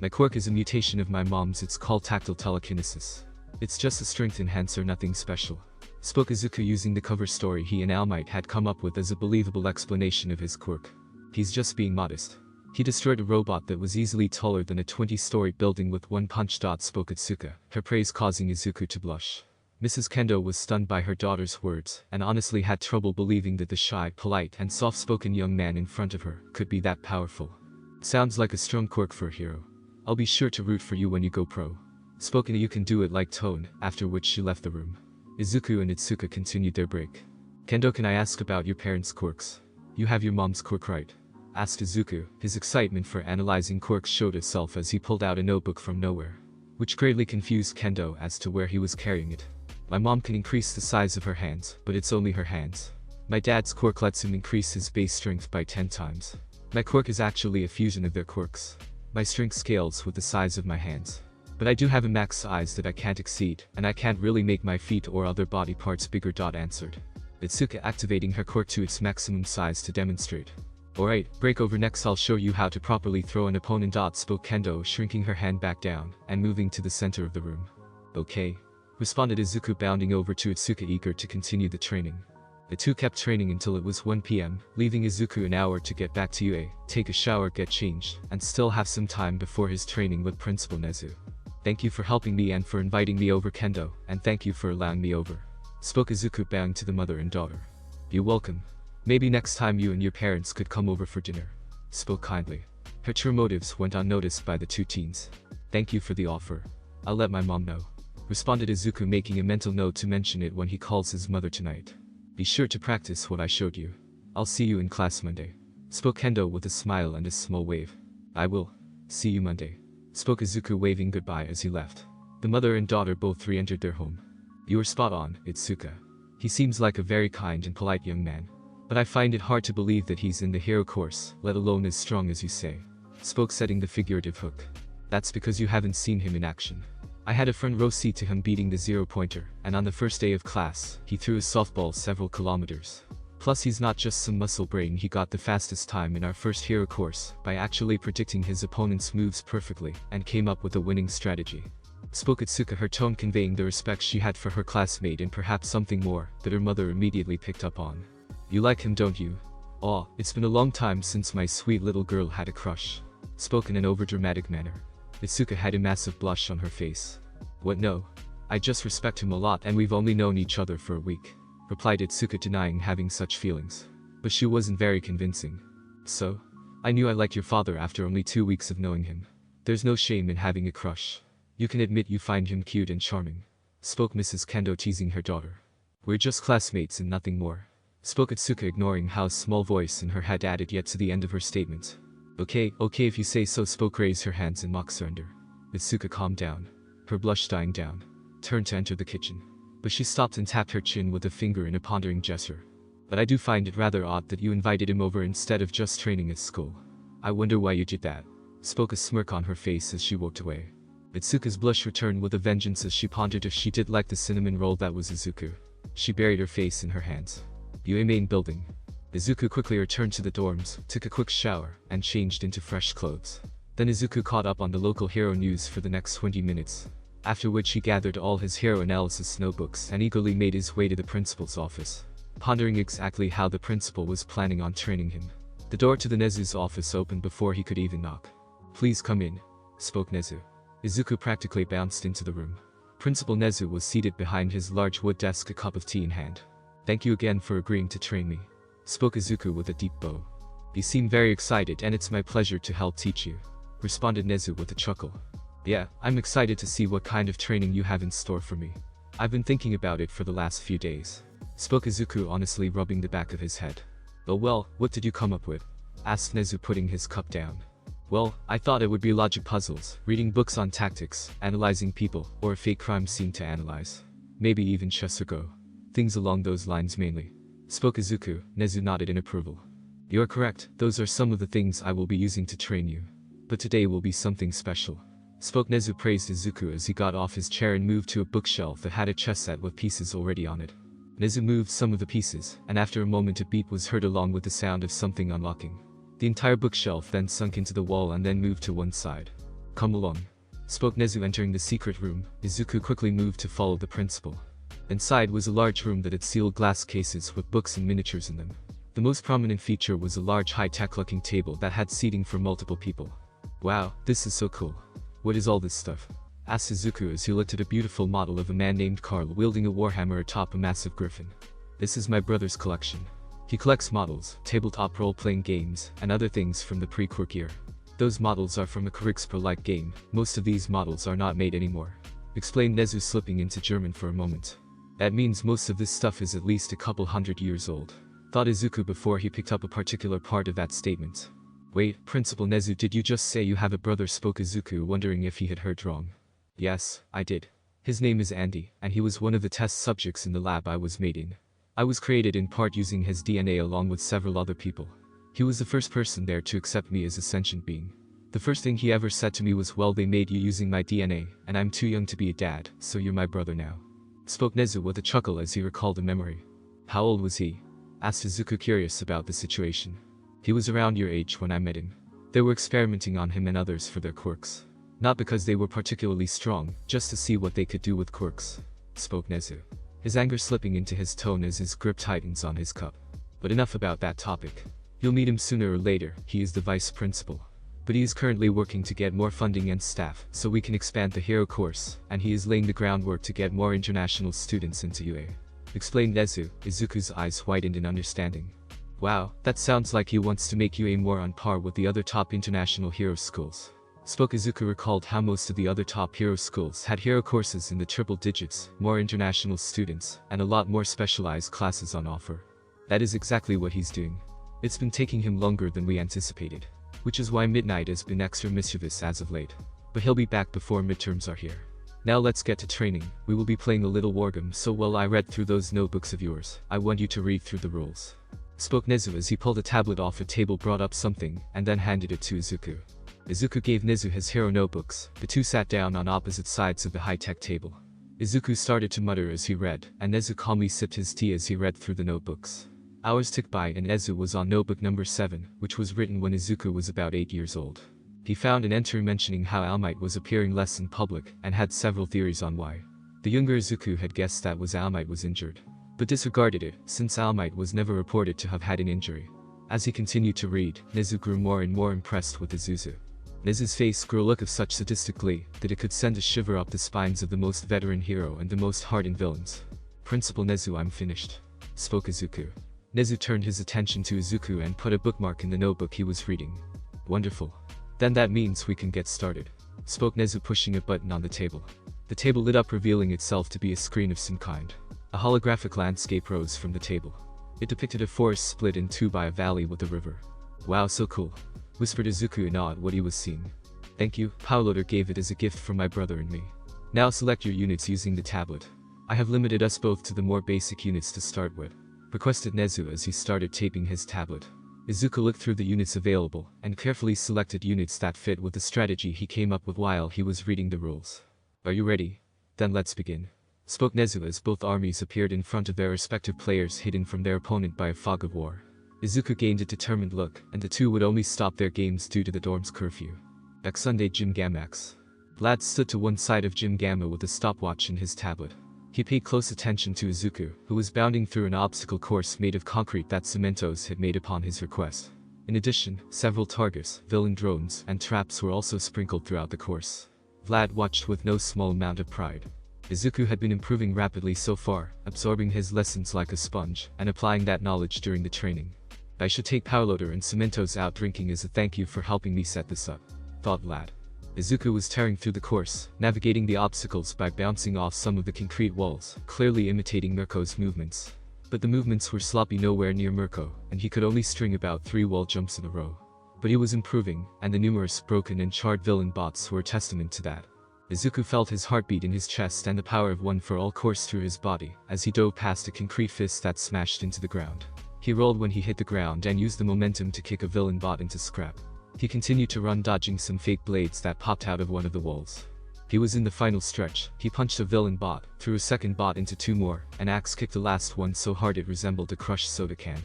"My quirk is a mutation of my mom's, it's called tactile telekinesis. It's just a strength enhancer, nothing special," spoke Izuku, using the cover story he and All Might had come up with as a believable explanation of his quirk. "He's just being modest. He destroyed a robot that was easily taller than a 20-story building with one punch." Spoke Atsuka, her praise causing Izuku to blush. Mrs. Kendo was stunned by her daughter's words, and honestly had trouble believing that the shy, polite, and soft-spoken young man in front of her could be that powerful. "Sounds like a strong quirk for a hero. I'll be sure to root for you when you go pro," spoke in a "you can do it" like tone, after which she left the room. Izuku and Atsuka continued their break. "Kendo, can I ask about your parents' quirks? You have your mom's quirk, right?" asked Izuku. His excitement for analyzing quirks showed itself as he pulled out a notebook from nowhere, which greatly confused Kendo as to where he was carrying it. "My mom can increase the size of her hands, but it's only her hands. My dad's quirk lets him increase his base strength by 10 times. My quirk is actually a fusion of their quirks. My strength scales with the size of my hands. But I do have a max size that I can't exceed, and I can't really make my feet or other body parts bigger." Answered Atsuka, activating her quirk to its maximum size to demonstrate. "Alright, break over next, I'll show you how to properly throw an opponent." Spoke Kendo, shrinking her hand back down and moving to the center of the room. "Okay," responded Izuku, bounding over to Atsuka, eager to continue the training. The two kept training until it was 1 p.m., leaving Izuku an hour to get back to UA, take a shower, get changed, and still have some time before his training with Principal Nezu. "Thank you for helping me and for inviting me over, Kendo, and thank you for allowing me over," spoke Izuku, bowing to the mother and daughter. "You're welcome. Maybe next time you and your parents could come over for dinner," spoke kindly. Her true motives went unnoticed by the two teens. "Thank you for the offer. I'll let my mom know," responded Izuku, making a mental note to mention it when he calls his mother tonight. "Be sure to practice what I showed you. I'll see you in class Monday," spoke Kendo with a smile and a small wave. "I will. See you Monday," spoke Izuku, waving goodbye as he left. The mother and daughter both re-entered their home. "You were spot on, Itsuka. He seems like a very kind and polite young man. But I find it hard to believe that he's in the hero course, let alone as strong as you say," spoke, setting the figurative hook. "That's because you haven't seen him in action. I had a front row seat to him beating the 0-pointer, and on the first day of class, he threw his softball several kilometers. Plus he's not just some muscle brain, he got the fastest time in our first hero course by actually predicting his opponent's moves perfectly, and came up with a winning strategy," spoke Atsuka, her tone conveying the respect she had for her classmate and perhaps something more that her mother immediately picked up on. "You like him, don't you? Aw, it's been a long time since my sweet little girl had a crush," spoke in an overdramatic manner. Itsuka had a massive blush on her face. "What, no? I just respect him a lot and we've only known each other for a week," replied Itsuka, denying having such feelings. But she wasn't very convincing. "So? I knew I liked your father after only 2 weeks of knowing him. There's no shame in having a crush. You can admit you find him cute and charming," spoke Mrs. Kendo, teasing her daughter. "We're just classmates and nothing more," spoke Atsuka, ignoring Hao's small voice in her head added yet to the end of her statement. Okay if you say so," spoke, raised her hands in mock surrender. Atsuka calmed down, her blush dying down, turned to enter the kitchen. But she stopped and tapped her chin with a finger in a pondering gesture. "But I do find it rather odd that you invited him over instead of just training at school. I wonder why you did that," spoke, a smirk on her face as she walked away. Itsuka's blush returned with a vengeance as she pondered if she did like the cinnamon roll that was Izuku. She buried her face in her hands. UA main building. Izuku quickly returned to the dorms, took a quick shower, and changed into fresh clothes. Then Izuku caught up on the local hero news for the next 20 minutes. After which he gathered all his hero analysis notebooks and eagerly made his way to the principal's office, pondering exactly how the principal was planning on training him. The door to the Nezu's office opened before he could even knock. "Please come in," spoke Nezu. Izuku practically bounced into the room. Principal Nezu was seated behind his large wood desk, a cup of tea in hand. "Thank you again for agreeing to train me," spoke Izuku with a deep bow. You seem very excited and it's my pleasure to help teach you, responded Nezu with a chuckle. Yeah, I'm excited to see what kind of training you have in store for me. I've been thinking about it for the last few days, spoke Izuku honestly, rubbing the back of his head. Oh well, what did you come up with? Asked Nezu, putting his cup down. Well, I thought it would be logic puzzles, reading books on tactics, analyzing people, or a fake crime scene to analyze. Maybe even chess or go. Things along those lines mainly, spoke Izuku. Nezu nodded in approval. You are correct, those are some of the things I will be using to train you. But today will be something special, spoke Nezu, praised Izuku as he got off his chair and moved to a bookshelf that had a chess set with pieces already on it. Nezu moved some of the pieces, and after a moment a beep was heard along with the sound of something unlocking. The entire bookshelf then sunk into the wall and then moved to one side. Come along, spoke Nezu, entering the secret room. Izuku quickly moved to follow the principal. Inside was a large room that had sealed glass cases with books and miniatures in them. The most prominent feature was a large high-tech looking table that had seating for multiple people. Wow, this is so cool. What is all this stuff? Asked Izuku as he looked at a beautiful model of a man named Carl wielding a warhammer atop a massive griffin. This is my brother's collection. He collects models, tabletop role-playing games, and other things from the pre-Quirk era. Those models are from a Kriegsper-like game. Most of these models are not made anymore, explained Nezu, slipping into German for a moment. That means most of this stuff is at least a couple 100 years old, thought Izuku before he picked up a particular part of that statement. Wait, Principal Nezu, did you just say you have a brother? Spoke Izuku, wondering if he had heard wrong. Yes, I did. His name is Andy, and he was one of the test subjects in the lab I was made in. I was created in part using his DNA along with several other people. He was the first person there to accept me as a sentient being. The first thing he ever said to me was, well, they made you using my DNA, and I'm too young to be a dad, so you're my brother now, spoke Nezu with a chuckle as he recalled a memory. How old was he? Asked Izuku, curious about the situation. He was around your age when I met him. They were experimenting on him and others for their quirks. Not because they were particularly strong, just to see what they could do with quirks, spoke Nezu, his anger slipping into his tone as his grip tightens on his cup. But enough about that topic. You'll meet him sooner or later. He is the vice principal. But he is currently working to get more funding and staff so we can expand the hero course, and he is laying the groundwork to get more international students into UA, explained Nezu. Izuku's eyes widened in understanding. Wow, that sounds like he wants to make UA more on par with the other top international hero schools, spoke Izuku. Recalled how most of the other top hero schools had hero courses in the triple digits, more international students, and a lot more specialized classes on offer. That is exactly what he's doing. It's been taking him longer than we anticipated, which is why Midnight has been extra mischievous as of late. But he'll be back before midterms are here. Now let's get to training. We will be playing a little wargame, so while I read through those notebooks of yours, I want you to read through the rules, spoke Nezu as he pulled a tablet off a table, brought up something, and then handed it to Izuku. Izuku gave Nezu his hero notebooks. The two sat down on opposite sides of the high-tech table. Izuku started to mutter as he read, and Nezu calmly sipped his tea as he read through the notebooks. Hours ticked by and Nezu was on notebook number 7, which was written when Izuku was about 8 years old. He found an entry mentioning how All Might was appearing less in public, and had several theories on why. The younger Izuku had guessed that was All Might was injured, but disregarded it, since All Might was never reported to have had an injury. As he continued to read, Nezu grew more and more impressed with Izuzu. Nezu's face grew a look of such sadistic glee that it could send a shiver up the spines of the most veteran hero and the most hardened villains. Principal Nezu, I'm finished, spoke Izuku. Nezu turned his attention to Izuku and put a bookmark in the notebook he was reading. Wonderful. Then that means we can get started, spoke Nezu, pushing a button on the table. The table lit up, revealing itself to be a screen of some kind. A holographic landscape rose from the table. It depicted a forest split in two by a valley with a river. Wow, so cool, whispered Izuku in awe at what he was seeing. Thank you, Powerloader gave it as a gift from my brother and me. Now select your units using the tablet. I have limited us both to the more basic units to start with, requested Nezu as he started taping his tablet. Izuku looked through the units available, and carefully selected units that fit with the strategy he came up with while he was reading the rules. Are you ready? Then let's begin, spoke Nezu as both armies appeared in front of their respective players, hidden from their opponent by a fog of war. Izuku gained a determined look, and the two would only stop their games due to the dorm's curfew. Back Sunday, Gym Gamax. Vlad stood to one side of Gym Gamma with a stopwatch in his tablet. He paid close attention to Izuku, who was bounding through an obstacle course made of concrete that Cementos had made upon his request. In addition, several targets, villain drones, and traps were also sprinkled throughout the course. Vlad watched with no small amount of pride. Izuku had been improving rapidly so far, absorbing his lessons like a sponge, and applying that knowledge during the training. I should take Powerloader and Cementos out drinking as a thank you for helping me set this up, thought Vlad. Izuku was tearing through the course, navigating the obstacles by bouncing off some of the concrete walls, clearly imitating Mirko's movements. But the movements were sloppy nowhere near Mirko, and he could only string about 3 wall jumps in a row. But he was improving, and the numerous broken and charred villain bots were a testament to that. Izuku felt his heartbeat in his chest and the power of one for all course through his body, as he dove past a concrete fist that smashed into the ground. He rolled when he hit the ground and used the momentum to kick a villain bot into scrap. He continued to run, dodging some fake blades that popped out of one of the walls. He was in the final stretch. He punched a villain bot, threw a second bot into 2 more, and axe kicked the last one so hard it resembled a crushed soda can.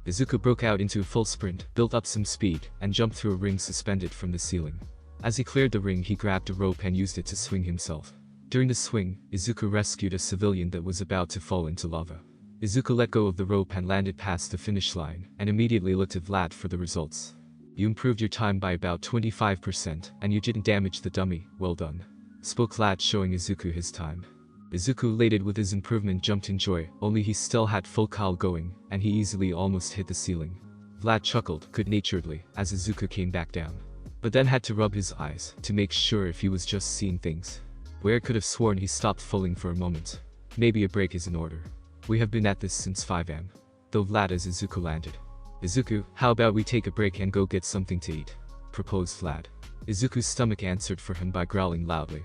Izuku broke out into a full sprint, built up some speed, and jumped through a ring suspended from the ceiling. As he cleared the ring, he grabbed a rope and used it to swing himself. During the swing, Izuku rescued a civilian that was about to fall into lava. Izuku let go of the rope and landed past the finish line, and immediately looked at Vlad for the results. You improved your time by about 25%, and you didn't damage the dummy, well done, spoke Vlad, showing Izuku his time. Izuku, elated with his improvement, jumped in joy, only he still had full cowl going, and he easily almost hit the ceiling. Vlad chuckled good-naturedly as Izuku came back down, but then had to rub his eyes to make sure if he was just seeing things. Where could have sworn he stopped falling for a moment. Maybe a break is in order. We have been at this since 5 am. Though Vlad, as Izuku landed. Izuku, how about we take a break and go get something to eat? Proposed Vlad. Izuku's stomach answered for him by growling loudly.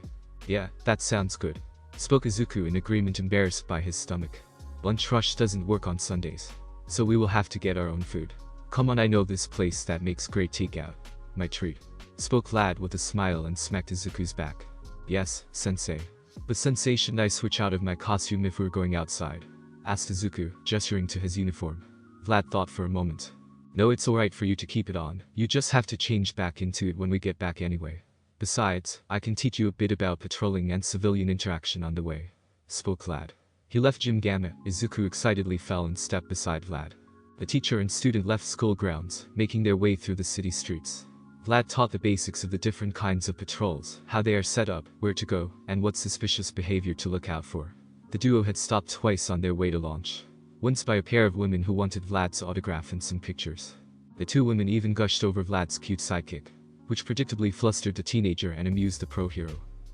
Yeah, that sounds good, spoke Izuku in agreement, embarrassed by his stomach. Lunch rush doesn't work on Sundays, so we will have to get our own food. Come on, I know this place that makes great takeout. My treat, spoke Vlad with a smile and smacked Izuku's back. Yes, sensei. But sensei, shouldn't I switch out of my costume if we're going outside? Asked Izuku, gesturing to his uniform. Vlad thought for a moment. No, it's alright for you to keep it on. You just have to change back into it when we get back anyway. Besides, I can teach you a bit about patrolling and civilian interaction on the way, spoke Vlad. He left Gym Gamma. Izuku excitedly fell in step beside Vlad. The teacher and student left school grounds, making their way through the city streets. Vlad taught the basics of the different kinds of patrols, how they are set up, where to go, and what suspicious behavior to look out for. The duo had stopped twice on their way to launch. Once by a pair of women who wanted Vlad's autograph and some pictures. The 2 women even gushed over Vlad's cute sidekick, which predictably flustered the teenager and amused the pro hero.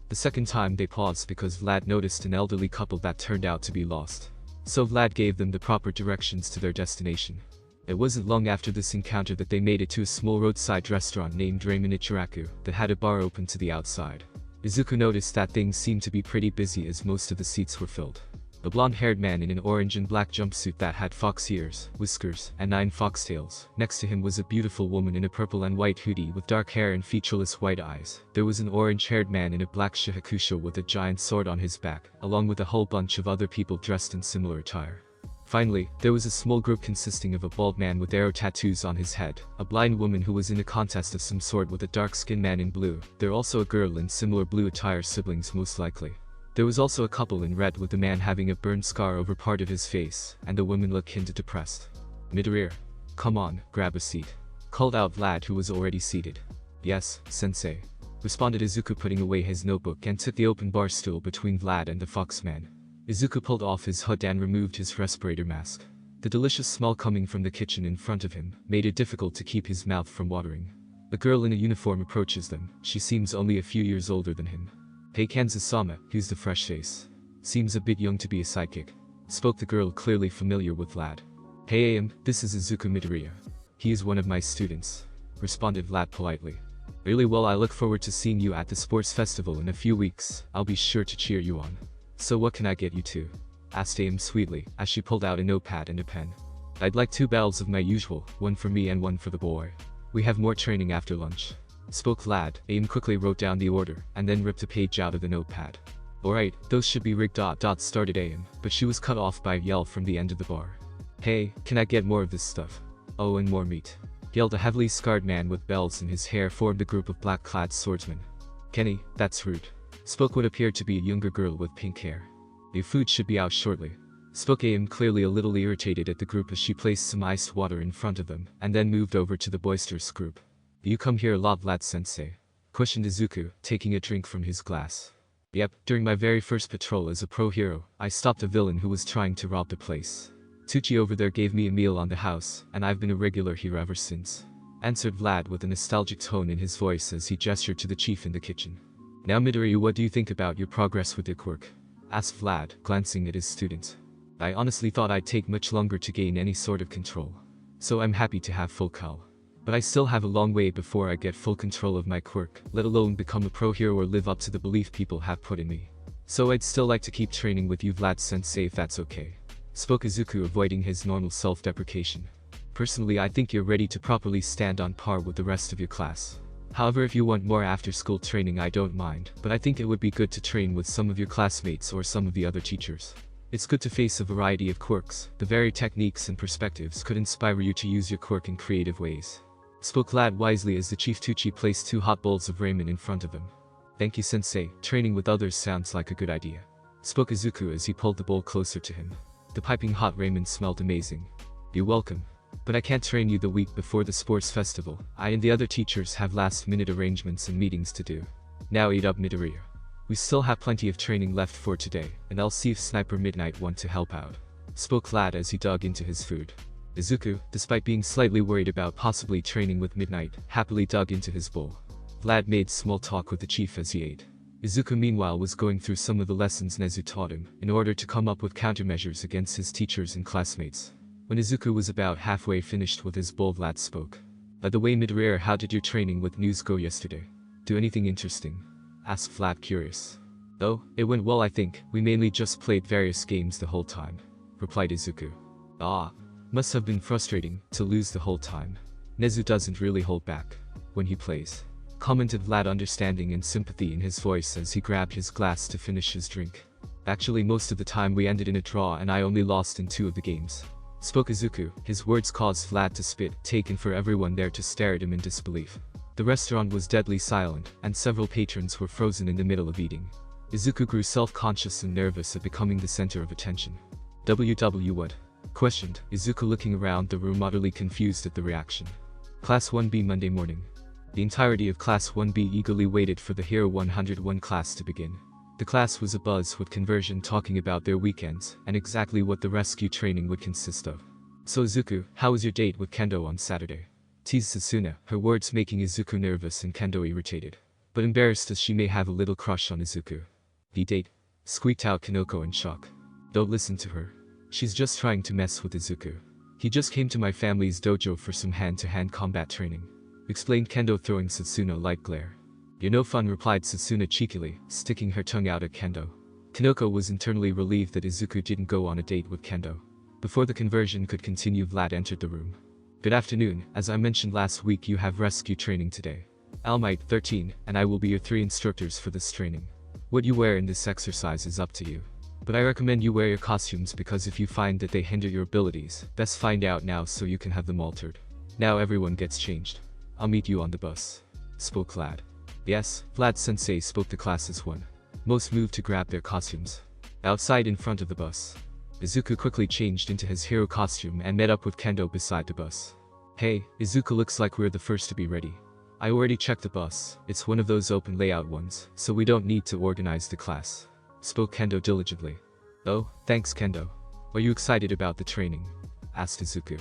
The second time they paused because Vlad noticed an elderly couple that turned out to be lost. So Vlad gave them the proper directions to their destination. It wasn't long after this encounter that they made it to a small roadside restaurant named Ramen Ichiraku that had a bar open to the outside. Izuku noticed that things seemed to be pretty busy as most of the seats were filled. A blonde-haired man in an orange and black jumpsuit that had fox ears, whiskers, and 9 foxtails. Next to him was a beautiful woman in a purple and white hoodie with dark hair and featureless white eyes. There was an orange-haired man in a black shihakusho with a giant sword on his back, along with a whole bunch of other people dressed in similar attire. Finally, there was a small group consisting of a bald man with arrow tattoos on his head, a blind woman who was in a contest of some sort with a dark-skinned man in blue. There also a girl in similar blue attire, siblings most likely. There was also a couple in red with the man having a burn scar over part of his face, and the woman looked kinda depressed. Mid-rear. Come on, grab a seat, called out Vlad, who was already seated. Yes, sensei, responded Izuku, putting away his notebook and took the open bar stool between Vlad and the foxman. Izuku pulled off his hood and removed his respirator mask. The delicious smell coming from the kitchen in front of him made it difficult to keep his mouth from watering. A girl in a uniform approaches them. She seems only a few years older than him. Hey Kanza-sama, who's the fresh face? Seems a bit young to be a sidekick, spoke the girl, clearly familiar with Vlad. Hey this is Izuku Midoriya. He is one of my students, responded Vlad politely. Really well, I look forward to seeing you at the sports festival in a few weeks. I'll be sure to cheer you on. So what can I get you to? Asked Aim sweetly, as she pulled out a notepad and a pen. I'd like 2 bottles of my usual, one for me and one for the boy. We have more training after lunch, spoke Vlad. Aim quickly wrote down the order, and then ripped a page out of the notepad. Alright, those should be rigged. Started Aim, but she was cut off by a yell from the end of the bar. Hey, can I get more of this stuff? Oh, and more meat, yelled a heavily scarred man with bells in his hair formed a group of black-clad swordsmen. Kenny, that's rude, spoke what appeared to be a younger girl with pink hair. Your food should be out shortly, spoke Aim, clearly a little irritated at the group as she placed some iced water in front of them, and then moved over to the boisterous group. You come here a lot, Vlad Sensei, questioned Izuku, taking a drink from his glass. Yep, during my very first patrol as a pro hero, I stopped a villain who was trying to rob the place. Tucci over there gave me a meal on the house, and I've been a regular here ever since. Answered Vlad with a nostalgic tone in his voice as he gestured to the chief in the kitchen. Now Midday, what do you think about your progress with your quirk? Asked Vlad, glancing at his student. I honestly thought I'd take much longer to gain any sort of control. So I'm happy to have full cowl. But I still have a long way before I get full control of my quirk, let alone become a pro hero or live up to the belief people have put in me. So I'd still like to keep training with you, Vlad Sensei, if that's okay. Spoke Izuku, avoiding his normal self-deprecation. Personally, I think you're ready to properly stand on par with the rest of your class. However, if you want more after-school training, I don't mind, but I think it would be good to train with some of your classmates or some of the other teachers. It's good to face a variety of quirks. The very techniques and perspectives could inspire you to use your quirk in creative ways. Spoke Vlad wisely as the Chief Tucci placed 2 hot bowls of ramen in front of him. Thank you, Sensei. Training with others sounds like a good idea. Spoke Izuku as he pulled the bowl closer to him. The piping hot ramen smelled amazing. You're welcome. But I can't train you the week before the sports festival. I and the other teachers have last-minute arrangements and meetings to do. Now eat up, Midday. We still have plenty of training left for today, and I'll see if Sniper Midnight want to help out. Spoke Vlad as he dug into his food. Izuku, despite being slightly worried about possibly training with Midnight, happily dug into his bowl. Vlad made small talk with the chief as he ate. Izuku meanwhile was going through some of the lessons Nezu taught him, in order to come up with countermeasures against his teachers and classmates. When Izuku was about halfway finished with his bowl, Vlad spoke. By the way, Midday, how did your training with Nezu go yesterday? Do anything interesting? Asked Vlad, curious. Oh, it went well, I think. We mainly just played various games the whole time, replied Izuku. Ah, must have been frustrating to lose the whole time. Nezu doesn't really hold back when he plays, commented Vlad, understanding and sympathy in his voice as he grabbed his glass to finish his drink. Actually, most of the time we ended in a draw and I only lost in 2 of the games. Spoke Izuku. His words caused Vlad to spit, taken for everyone there to stare at him in disbelief. The restaurant was deadly silent, and several patrons were frozen in the middle of eating. Izuku grew self-conscious and nervous at becoming the center of attention. What? Questioned, Izuku, looking around the room utterly confused at the reaction. Class 1B Monday morning. The entirety of Class 1B eagerly waited for the Hero 101 class to begin. The class was abuzz with conversion, talking about their weekends, and exactly what the rescue training would consist of. So Izuku, how was your date with Kendo on Saturday? Teased Sasuna, her words making Izuku nervous and Kendo irritated, but embarrassed as she may have a little crush on Izuku. The date? Squeaked out Kanoko in shock. Don't listen to her. She's just trying to mess with Izuku. He just came to my family's dojo for some hand-to-hand combat training, explained Kendo, throwing Sasuna a light glare. You're no fun, replied Sasuna cheekily, sticking her tongue out at Kendo. Kanoko was internally relieved that Izuku didn't go on a date with Kendo. Before the conversion could continue, Vlad entered the room. Good afternoon. As I mentioned last week, you have rescue training today. Almite, 13, and I will be your 3 instructors for this training. What you wear in this exercise is up to you. But I recommend you wear your costumes, because if you find that they hinder your abilities, best find out now so you can have them altered. Now everyone gets changed. I'll meet you on the bus. Spoke Vlad. Yes, Vlad Sensei, spoke the classes one. Most moved to grab their costumes. Outside in front of the bus, Izuku quickly changed into his hero costume and met up with Kendo beside the bus. Hey, Izuku, looks like we're the first to be ready. I already checked the bus. It's one of those open layout ones, so we don't need to organize the class. Spoke Kendo diligently. Oh, thanks, Kendo. Are you excited about the training? Asked Izuku.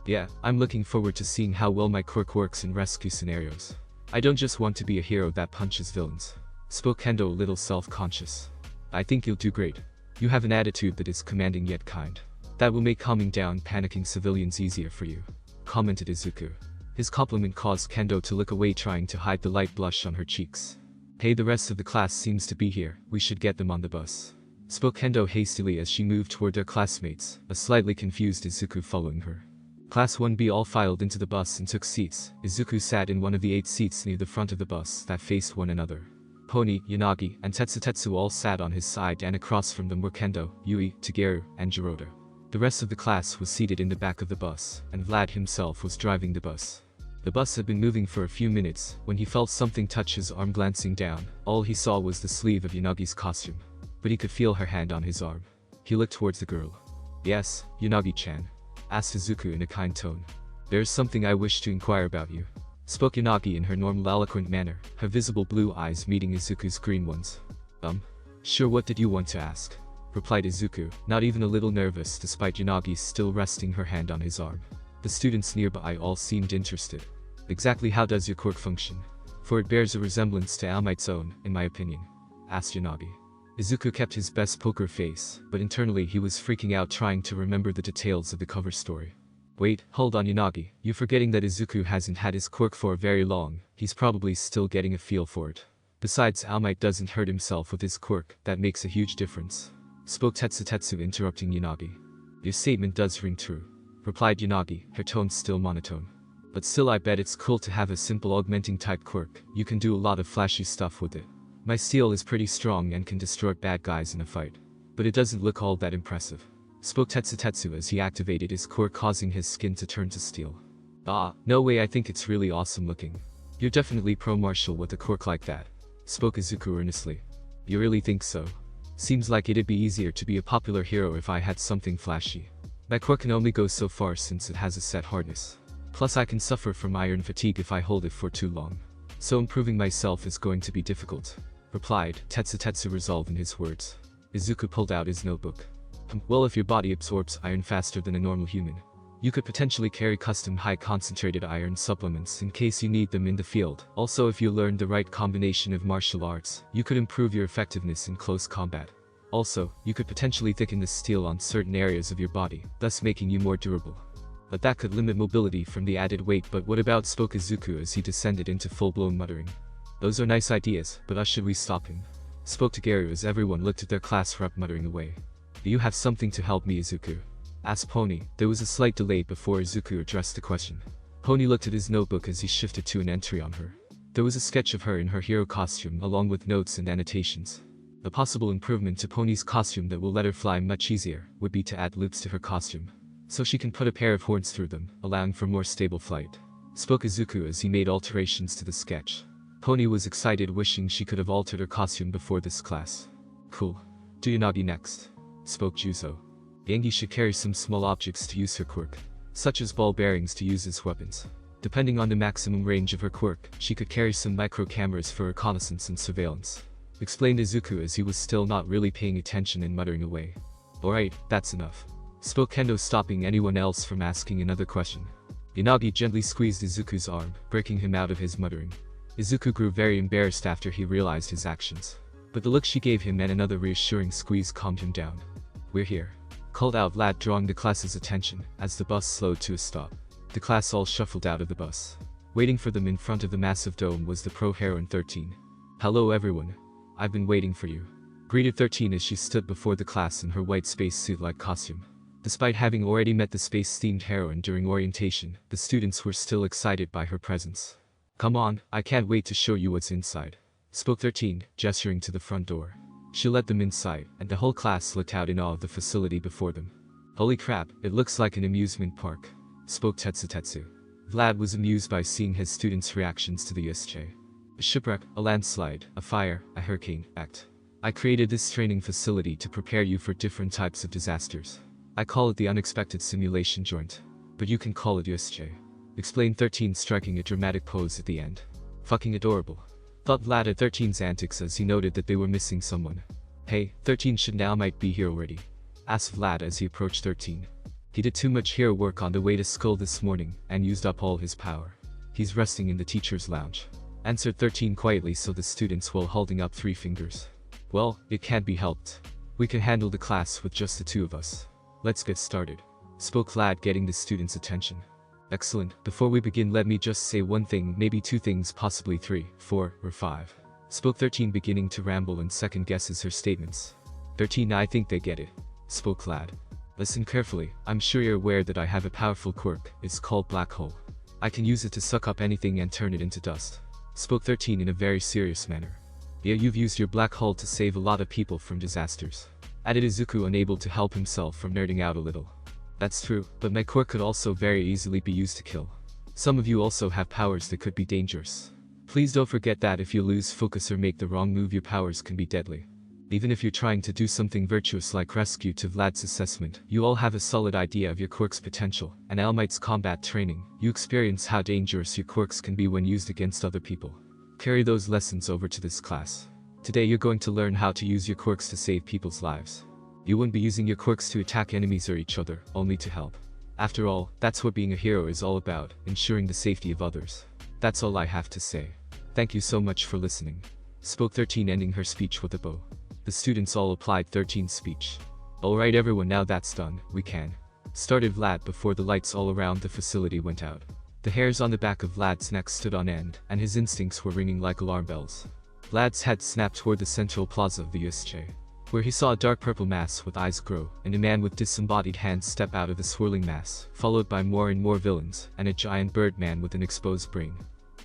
Yeah, I'm looking forward to seeing how well my quirk works in rescue scenarios. I don't just want to be a hero that punches villains. Spoke Kendo, a little self-conscious. I think you'll do great. You have an attitude that is commanding yet kind. That will make calming down panicking civilians easier for you, commented Izuku. His compliment caused Kendo to look away, trying to hide the light blush on her cheeks. Hey, the rest of the class seems to be here. We should get them on the bus. Spoke Kendo hastily as she moved toward their classmates, a slightly confused Izuku following her. Class 1B all filed into the bus and took seats. Izuku sat in one of the 8 seats near the front of the bus that faced one another. Pony, Yanagi, and Tetsu all sat on his side, and across from them were Kendo, Yui, Tageru, and Jiroda. The rest of the class was seated in the back of the bus, and Vlad himself was driving the bus. The bus had been moving for a few minutes when he felt something touch his arm. Glancing down, all he saw was the sleeve of Yanagi's costume, but he could feel her hand on his arm. He looked towards the girl. Yes, Yanagi-chan, asked Izuku in a kind tone. There's something I wish to inquire about you, spoke Yanagi in her normal eloquent manner, her visible blue eyes meeting Izuku's green ones. Sure, what did you want to ask? Replied Izuku, not even a little nervous despite Yanagi still resting her hand on his arm. The students nearby all seemed interested. Exactly how does your quirk function? For it bears a resemblance to All Might's own, in my opinion. Asked Yanagi. Izuku kept his best poker face, but internally he was freaking out trying to remember the details of the cover story. Wait, hold on Yanagi, you're forgetting that Izuku hasn't had his quirk for very long, he's probably still getting a feel for it. Besides, All Might doesn't hurt himself with his quirk, that makes a huge difference. Spoke Tetsu interrupting Yanagi. Your statement does ring true. Replied Yanagi, her tone still monotone. But still I bet it's cool to have a simple augmenting type quirk, you can do a lot of flashy stuff with it. My steel is pretty strong and can destroy bad guys in a fight. But it doesn't look all that impressive. Spoke Tetsu as he activated his quirk causing his skin to turn to steel. Ah, no way, I think it's really awesome looking. You're definitely pro-martial with a quirk like that. Spoke Izuku earnestly. You really think so? Seems like it'd be easier to be a popular hero if I had something flashy. My quirk can only go so far since it has a set hardness. Plus I can suffer from iron fatigue if I hold it for too long. So improving myself is going to be difficult. Replied Tetsu resolve in his words. Izuku pulled out his notebook. Well, if your body absorbs iron faster than a normal human, you could potentially carry custom high concentrated iron supplements in case you need them in the field. Also, if you learn the right combination of martial arts, you could improve your effectiveness in close combat. Also, you could potentially thicken the steel on certain areas of your body, thus making you more durable. But that could limit mobility from the added weight. But what about, spoke Izuku as he descended into full-blown muttering. Those are nice ideas, but should we stop him? Spoke Tageru as everyone looked at their class rep muttering away. Do you have something to help me, Izuku? Asked Pony. There was a slight delay before Izuku addressed the question. Pony looked at his notebook as he shifted to an entry on her. There was a sketch of her in her hero costume along with notes and annotations. A possible improvement to Pony's costume that will let her fly much easier would be to add loops to her costume, so she can put a pair of horns through them, allowing for more stable flight. Spoke Izuku as he made alterations to the sketch. Pony was excited, wishing she could have altered her costume before this class. Cool. Do Yanagi next. Spoke Juzo. Yangi should carry some small objects to use her quirk, such as ball bearings to use as weapons. Depending on the maximum range of her quirk, she could carry some micro cameras for reconnaissance and surveillance. Explained Izuku as he was still not really paying attention and muttering away. Alright, that's enough. Spoke Kendo, stopping anyone else from asking another question. Yanagi gently squeezed Izuku's arm, breaking him out of his muttering. Izuku grew very embarrassed after he realized his actions, but the look she gave him and another reassuring squeeze calmed him down. We're here. Called out Vlad, drawing the class's attention as the bus slowed to a stop. The class all shuffled out of the bus. Waiting for them in front of the massive dome was the pro heroine 13. Hello everyone. I've been waiting for you. Greeted 13 as she stood before the class in her white spacesuit-like costume. Despite having already met the space-themed heroine during orientation, the students were still excited by her presence. Come on, I can't wait to show you what's inside. Spoke 13, gesturing to the front door. She led them inside, and the whole class looked out in awe of the facility before them. Holy crap, it looks like an amusement park. Spoke Tetsu. Vlad was amused by seeing his students' reactions to the USJ. A shipwreck, a landslide, a fire, a hurricane, act. I created this training facility to prepare you for different types of disasters. I call it the unexpected simulation joint. But you can call it USJ. Explained 13, striking a dramatic pose at the end. Fucking adorable. Thought Vlad at 13's antics as he noted that they were missing someone. Hey, 13 should now might be here already. Asked Vlad as he approached 13. He did too much hero work on the way to school this morning, and used up all his power. He's resting in the teacher's lounge. Answered 13 quietly so the students while holding up 3 fingers. Well, it can't be helped. We can handle the class with just the 2 of us. Let's get started. Spoke Vlad, getting the students' attention. Excellent. Before we begin, let me just say one thing, maybe 2 things, possibly 3, 4, or 5. Spoke 13, beginning to ramble and second guesses her statements. 13, I think they get it. Spoke Vlad. Listen carefully, I'm sure you're aware that I have a powerful quirk, it's called Black Hole. I can use it to suck up anything and turn it into dust. Spoke 13 in a very serious manner. Yeah, you've used your black hole to save a lot of people from disasters. Added Izuku, unable to help himself from nerding out a little. That's true, but my quirk could also very easily be used to kill. Some of you also have powers that could be dangerous. Please don't forget that if you lose focus or make the wrong move, your powers can be deadly. Even if you're trying to do something virtuous like rescue, to Vlad's assessment, you all have a solid idea of your quirk's potential, and All Might's combat training, you experience how dangerous your quirks can be when used against other people. Carry those lessons over to this class. Today you're going to learn how to use your quirks to save people's lives. You wouldn't be using your quirks to attack enemies or each other, only to help. After all, that's what being a hero is all about, ensuring the safety of others. That's all I have to say. Thank you so much for listening. Spoke 13, ending her speech with a bow. The students all applied 13's speech. Alright everyone, now that's done, we can. Started Vlad before the lights all around the facility went out. The hairs on the back of Vlad's neck stood on end, and his instincts were ringing like alarm bells. Vlad's head snapped toward the central plaza of the USJ, where he saw a dark purple mass with eyes grow, and a man with disembodied hands step out of the swirling mass, followed by more and more villains, and a giant bird man with an exposed brain.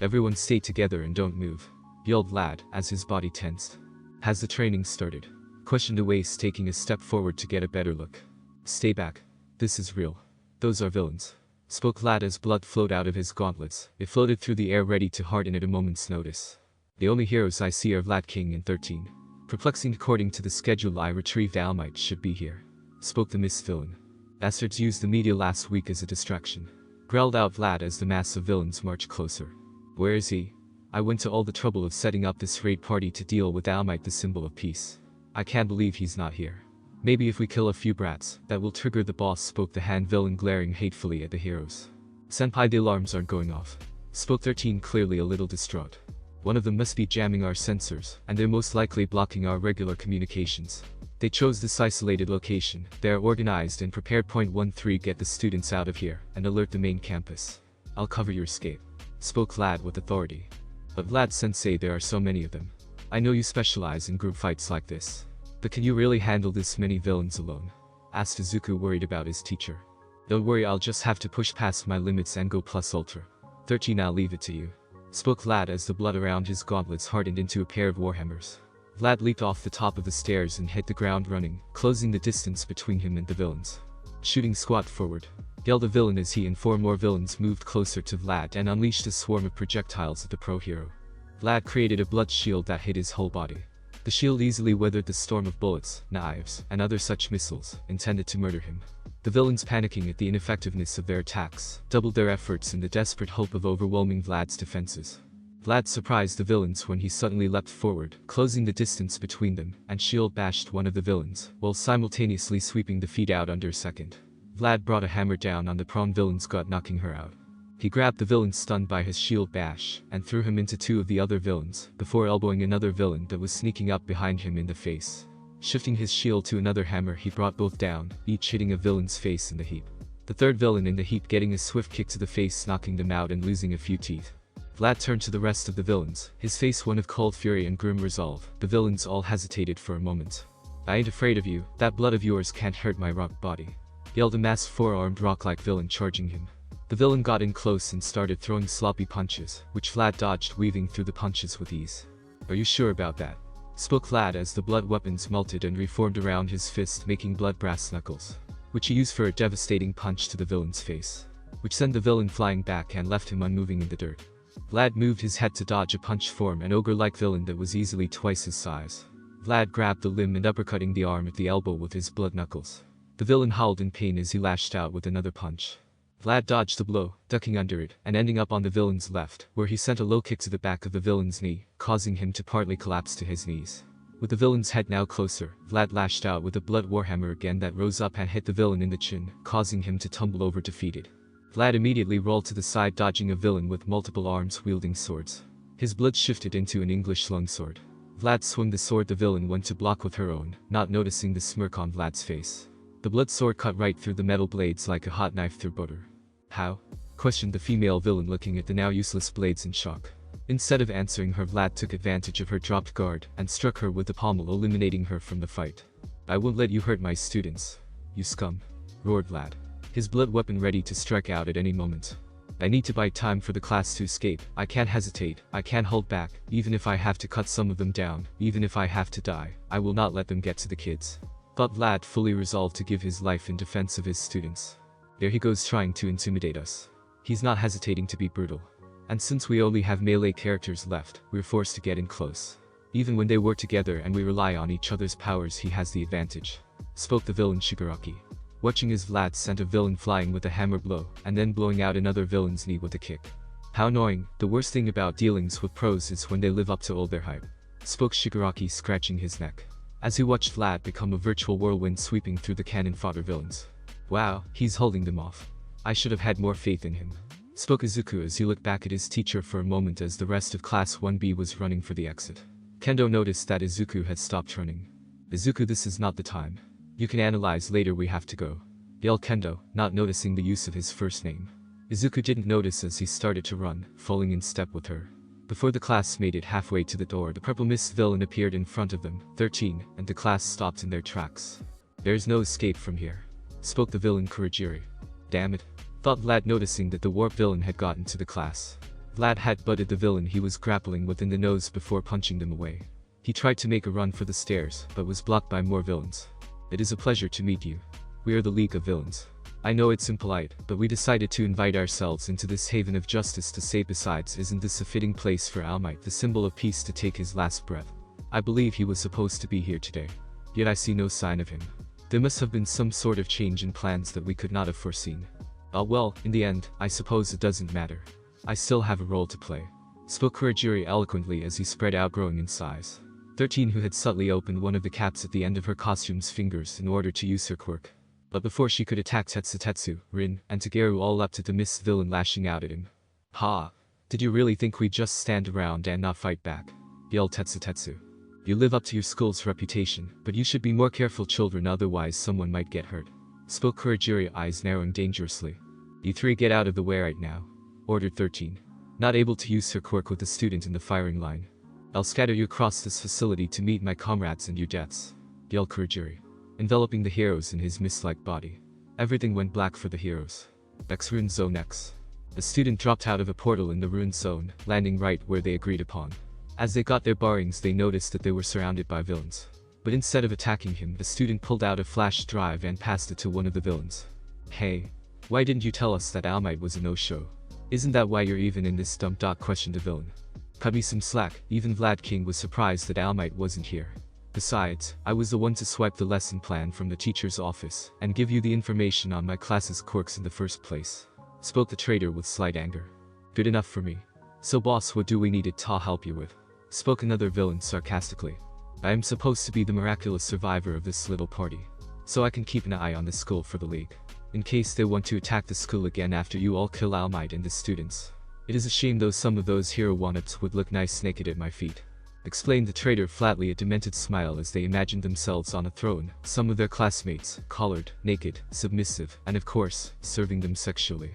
Everyone stay together and don't move, yelled Vlad as his body tensed. Has the training started? Questioned Awais, taking a step forward to get a better look. Stay back. This is real. Those are villains. Spoke Vlad as blood flowed out of his gauntlets. It floated through the air ready to harden at a moment's notice. The only heroes I see are Vlad King and 13. Perplexing, according to the schedule I retrieved, All Might should be here. Spoke the Miss Villain. Bastards used the media last week as a distraction. Growled out Vlad as the mass of villains marched closer. Where is he? I went to all the trouble of setting up this raid party to deal with All Might, the symbol of peace. I can't believe he's not here. Maybe if we kill a few brats, that will trigger the boss, spoke the hand villain, glaring hatefully at the heroes. Senpai, the alarms aren't going off. Spoke 13, clearly a little distraught. One of them must be jamming our sensors, and they're most likely blocking our regular communications. They chose this isolated location. They are organized and prepared. Point 13, get the students out of here, and alert the main campus. I'll cover your escape. Spoke Vlad with authority. But Vlad Sensei, there are so many of them. I know you specialize in group fights like this. But can you really handle this many villains alone? Asked Izuku, worried about his teacher. Don't worry, I'll just have to push past my limits and go plus ultra. 13, I'll leave it to you. Spoke Vlad as the blood around his gauntlets hardened into a pair of warhammers. Vlad leaped off the top of the stairs and hit the ground running, closing the distance between him and the villains. Shooting squat forward, yelled the villain as he and 4 more villains moved closer to Vlad and unleashed a swarm of projectiles at the pro hero. Vlad created a blood shield that hit his whole body. The shield easily weathered the storm of bullets, knives, and other such missiles intended to murder him. The villains, panicking at the ineffectiveness of their attacks, doubled their efforts in the desperate hope of overwhelming Vlad's defenses. Vlad surprised the villains when he suddenly leapt forward, closing the distance between them, and shield bashed one of the villains, while simultaneously sweeping the feet out under a second. Vlad brought a hammer down on the prone villain's gut, knocking her out. He grabbed the villain stunned by his shield bash, and threw him into 2 of the other villains, before elbowing another villain that was sneaking up behind him in the face. Shifting his shield to another hammer, he brought both down, each hitting a villain's face in the heap. The third villain in the heap getting a swift kick to the face, knocking them out and losing a few teeth. Vlad turned to the rest of the villains, his face one of cold fury and grim resolve. The villains all hesitated for a moment. I ain't afraid of you, that blood of yours can't hurt my rock body. Yelled a masked 4-armed rock-like villain charging him. The villain got in close and started throwing sloppy punches, which Vlad dodged, weaving through the punches with ease. Are you sure about that? Spoke Vlad as the blood weapons melted and reformed around his fist, making blood brass knuckles, which he used for a devastating punch to the villain's face, which sent the villain flying back and left him unmoving in the dirt. Vlad moved his head to dodge a punch from an ogre-like villain that was easily twice his size. Vlad grabbed the limb and uppercutting the arm at the elbow with his blood knuckles. The villain howled in pain as he lashed out with another punch. Vlad dodged the blow, ducking under it, and ending up on the villain's left, where he sent a low kick to the back of the villain's knee, causing him to partly collapse to his knees. With the villain's head now closer, Vlad lashed out with a blood warhammer again that rose up and hit the villain in the chin, causing him to tumble over defeated. Vlad immediately rolled to the side, dodging a villain with multiple arms wielding swords. His blood shifted into an English longsword. Vlad swung the sword the villain went to block with her own, not noticing the smirk on Vlad's face. The blood sword cut right through the metal blades like a hot knife through butter. How? Questioned the female villain, looking at the now useless blades in shock. Instead of answering her, Vlad took advantage of her dropped guard and struck her with the pommel, eliminating her from the fight. I won't let you hurt my students, you scum, roared Vlad, his blood weapon ready to strike out at any moment. I need to buy time for the class to escape. I can't hesitate, I can't hold back, even if I have to cut some of them down, even if I have to die, I will not let them get to the kids. Thought Vlad, fully resolved to give his life in defense of his students. There he goes, trying to intimidate us. He's not hesitating to be brutal. And since we only have melee characters left, we're forced to get in close. Even when they work together and we rely on each other's powers, he has the advantage. Spoke the villain Shigaraki. Watching as Vlad sent a villain flying with a hammer blow, and then blowing out another villain's knee with a kick. How annoying. The worst thing about dealings with pros is when they live up to all their hype. spoke Shigaraki, scratching his neck, as he watched Vlad become a virtual whirlwind sweeping through the cannon fodder villains. Wow, he's holding them off. I should have had more faith in him, spoke Izuku as he looked back at his teacher for a moment as the rest of Class 1B was running for the exit. Kendo noticed that Izuku had stopped running. Izuku, this is not the time. You can analyze later, we have to go, yelled Kendo, not noticing the use of his first name. Izuku didn't notice as he started to run, falling in step with her. Before the class made it halfway to the door, the purple mist villain appeared in front of them, 13, and the class stopped in their tracks. There's no escape from here, spoke the villain Kurajiri. Damn it, thought Vlad, noticing that the warp villain had gotten to the class. Vlad had butted the villain he was grappling with in the nose before punching them away. He tried to make a run for the stairs, but was blocked by more villains. It is a pleasure to meet you. We are the League of Villains. I know it's impolite, but we decided to invite ourselves into this haven of justice to say, besides, isn't this a fitting place for All Might, the symbol of peace, to take his last breath? I believe he was supposed to be here today, yet I see no sign of him. There must have been some sort of change in plans that we could not have foreseen. Well, in the end, I suppose it doesn't matter. I still have a role to play, spoke Kurajiri eloquently as he spread out, growing in size. 13, who had subtly opened one of the caps at the end of her costume's fingers in order to use her quirk. But before she could attack Tetsu, Rin, and Tageru all up to the mist villain lashing out at him. Ha! Did you really think we'd just stand around and not fight back? Yelled Tetsu. You live up to your school's reputation, but you should be more careful, children, otherwise someone might get hurt, spoke Kurajiri, eyes narrowing dangerously. You three get out of the way right now, ordered 13, not able to use her quirk with the student in the firing line. I'll scatter you across this facility to meet my comrades and your deaths, yelled Kurajiri, enveloping the heroes in his mist-like body. Everything went black for the heroes. X Rune Zone X. The student dropped out of a portal in the Rune Zone, landing right where they agreed upon. As they got their bearings, they noticed that they were surrounded by villains. But instead of attacking him, the student pulled out a flash drive and passed it to one of the villains. Hey, why didn't you tell us that All Might was a no-show? Isn't that why you're even in this dump? Questioned the villain. Cut me some slack. Even Vlad King was surprised that All Might wasn't here. Besides, I was the one to swipe the lesson plan from the teacher's office and give you the information on my class's quirks in the first place, spoke the traitor with slight anger. Good enough for me. So boss, what do we need to help you with? Spoke another villain sarcastically. I am supposed to be the miraculous survivor of this little party, so I can keep an eye on the school for the League, in case they want to attack the school again after you all kill All Might and the students. It is a shame though some of those hero one-ups would look nice naked at my feet, explained the traitor flatly, a demented smile as they imagined themselves on a throne, some of their classmates, collared, naked, submissive, and of course, serving them sexually.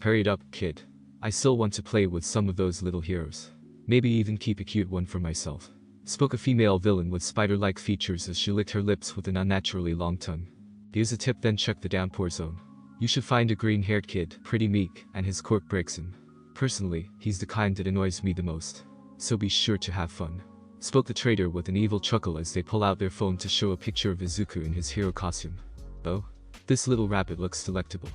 Hurry it up, kid. I still want to play with some of those little heroes. Maybe even keep a cute one for myself, spoke a female villain with spider-like features as she licked her lips with an unnaturally long tongue. Here's a tip, then check the downpour zone. You should find a green-haired kid, pretty meek, and his quirk breaks him. Personally, he's the kind that annoys me the most, so be sure to have fun, spoke the traitor with an evil chuckle as they pull out their phone to show a picture of Izuku in his hero costume. Oh, this little rabbit looks delectable.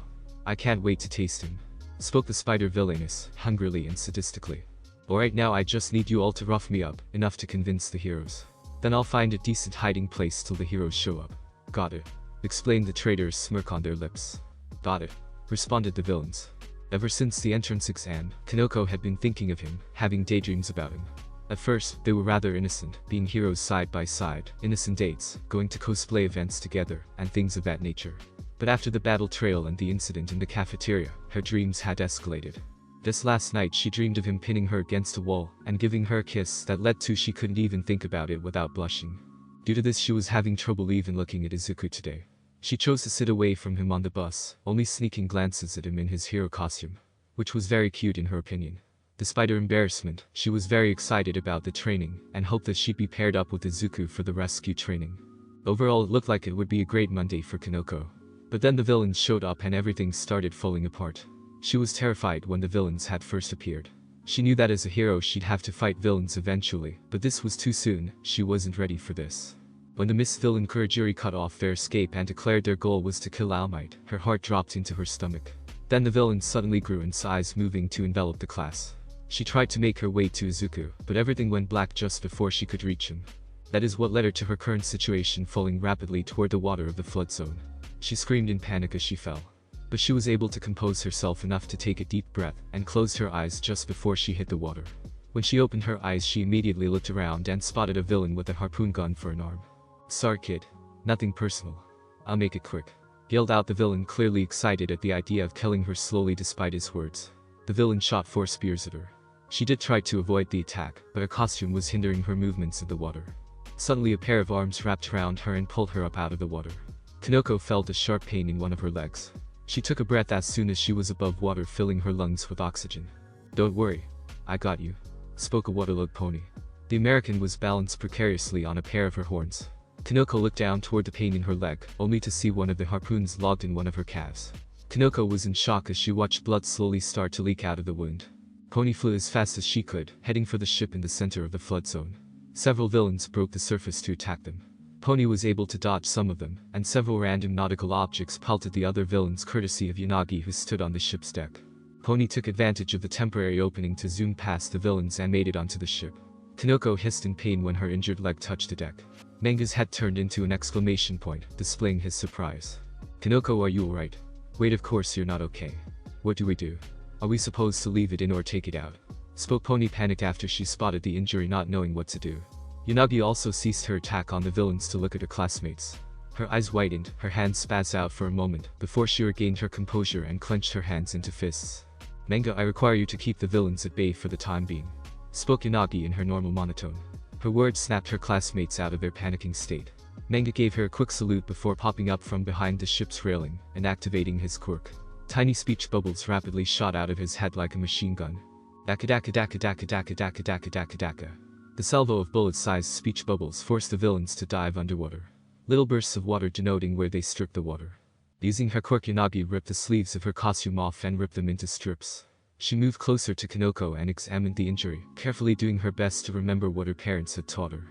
I can't wait to taste him, spoke the spider villainess, hungrily and sadistically. Alright, now I just need you all to rough me up, enough to convince the heroes. Then I'll find a decent hiding place till the heroes show up. Got it, explained the traitor's smirk on their lips. Got it, responded the villains. Ever since the entrance exam, Kanoko had been thinking of him, having daydreams about him. At first, they were rather innocent, being heroes side by side, innocent dates, going to cosplay events together, and things of that nature. But after the battle trail and the incident in the cafeteria, her dreams had escalated. This last night she dreamed of him pinning her against a wall, and giving her a kiss that led to she couldn't even think about it without blushing. Due to this she was having trouble even looking at Izuku today. She chose to sit away from him on the bus, only sneaking glances at him in his hero costume, which was very cute in her opinion. Despite her embarrassment, she was very excited about the training, and hoped that she'd be paired up with Izuku for the rescue training. Overall it looked like it would be a great Monday for Kanoko. But then the villains showed up and everything started falling apart. She was terrified when the villains had first appeared. She knew that as a hero she'd have to fight villains eventually, but this was too soon, she wasn't ready for this. When the Miss Villain Kurajiri cut off their escape and declared their goal was to kill All Might, her heart dropped into her stomach. Then the villain suddenly grew in size, moving to envelop the class. She tried to make her way to Izuku, but everything went black just before she could reach him. That is what led her to her current situation, falling rapidly toward the water of the flood zone. She screamed in panic as she fell. But she was able to compose herself enough to take a deep breath and closed her eyes just before she hit the water. When she opened her eyes, she immediately looked around and spotted a villain with a harpoon gun for an arm. "Sorry kid. Nothing personal. I'll make it quick," yelled out the villain, clearly excited at the idea of killing her slowly despite his words. The villain shot 4 spears at her. She did try to avoid the attack, but her costume was hindering her movements in the water. Suddenly a pair of arms wrapped around her and pulled her up out of the water. Kanoko felt a sharp pain in one of her legs. She took a breath as soon as she was above water, filling her lungs with oxygen. "Don't worry. I got you," spoke a waterlogged pony. The American was balanced precariously on a pair of her horns. Kanoko looked down toward the pain in her leg, only to see one of the harpoons logged in one of her calves. Kanoko was in shock as she watched blood slowly start to leak out of the wound. Pony flew as fast as she could, heading for the ship in the center of the flood zone. Several villains broke the surface to attack them. Pony was able to dodge some of them, and several random nautical objects pelted the other villains courtesy of Yanagi, who stood on the ship's deck. Pony took advantage of the temporary opening to zoom past the villains and made it onto the ship. Kanoko hissed in pain when her injured leg touched the deck. Manga's head turned into an exclamation point, displaying his surprise. "Kanoko, are you alright?" "Wait, of course you're not okay. What do we do? Are we supposed to leave it in or take it out?" spoke Pony, panicked after she spotted the injury, not knowing what to do. Yanagi also ceased her attack on the villains to look at her classmates. Her eyes widened, her hands spazzed out for a moment, before she regained her composure and clenched her hands into fists. "Manga, I require you to keep the villains at bay for the time being," spoke Yanagi in her normal monotone. Her words snapped her classmates out of their panicking state. Manga gave her a quick salute before popping up from behind the ship's railing and activating his quirk. Tiny speech bubbles rapidly shot out of his head like a machine gun. Daka daka daka daka daka daka daka daka daka. The salvo of bullet-sized speech bubbles forced the villains to dive underwater. Little bursts of water denoting where they struck the water. Using her quirk, Yanagi ripped the sleeves of her costume off and ripped them into strips. She moved closer to Kanoko and examined the injury, carefully doing her best to remember what her parents had taught her.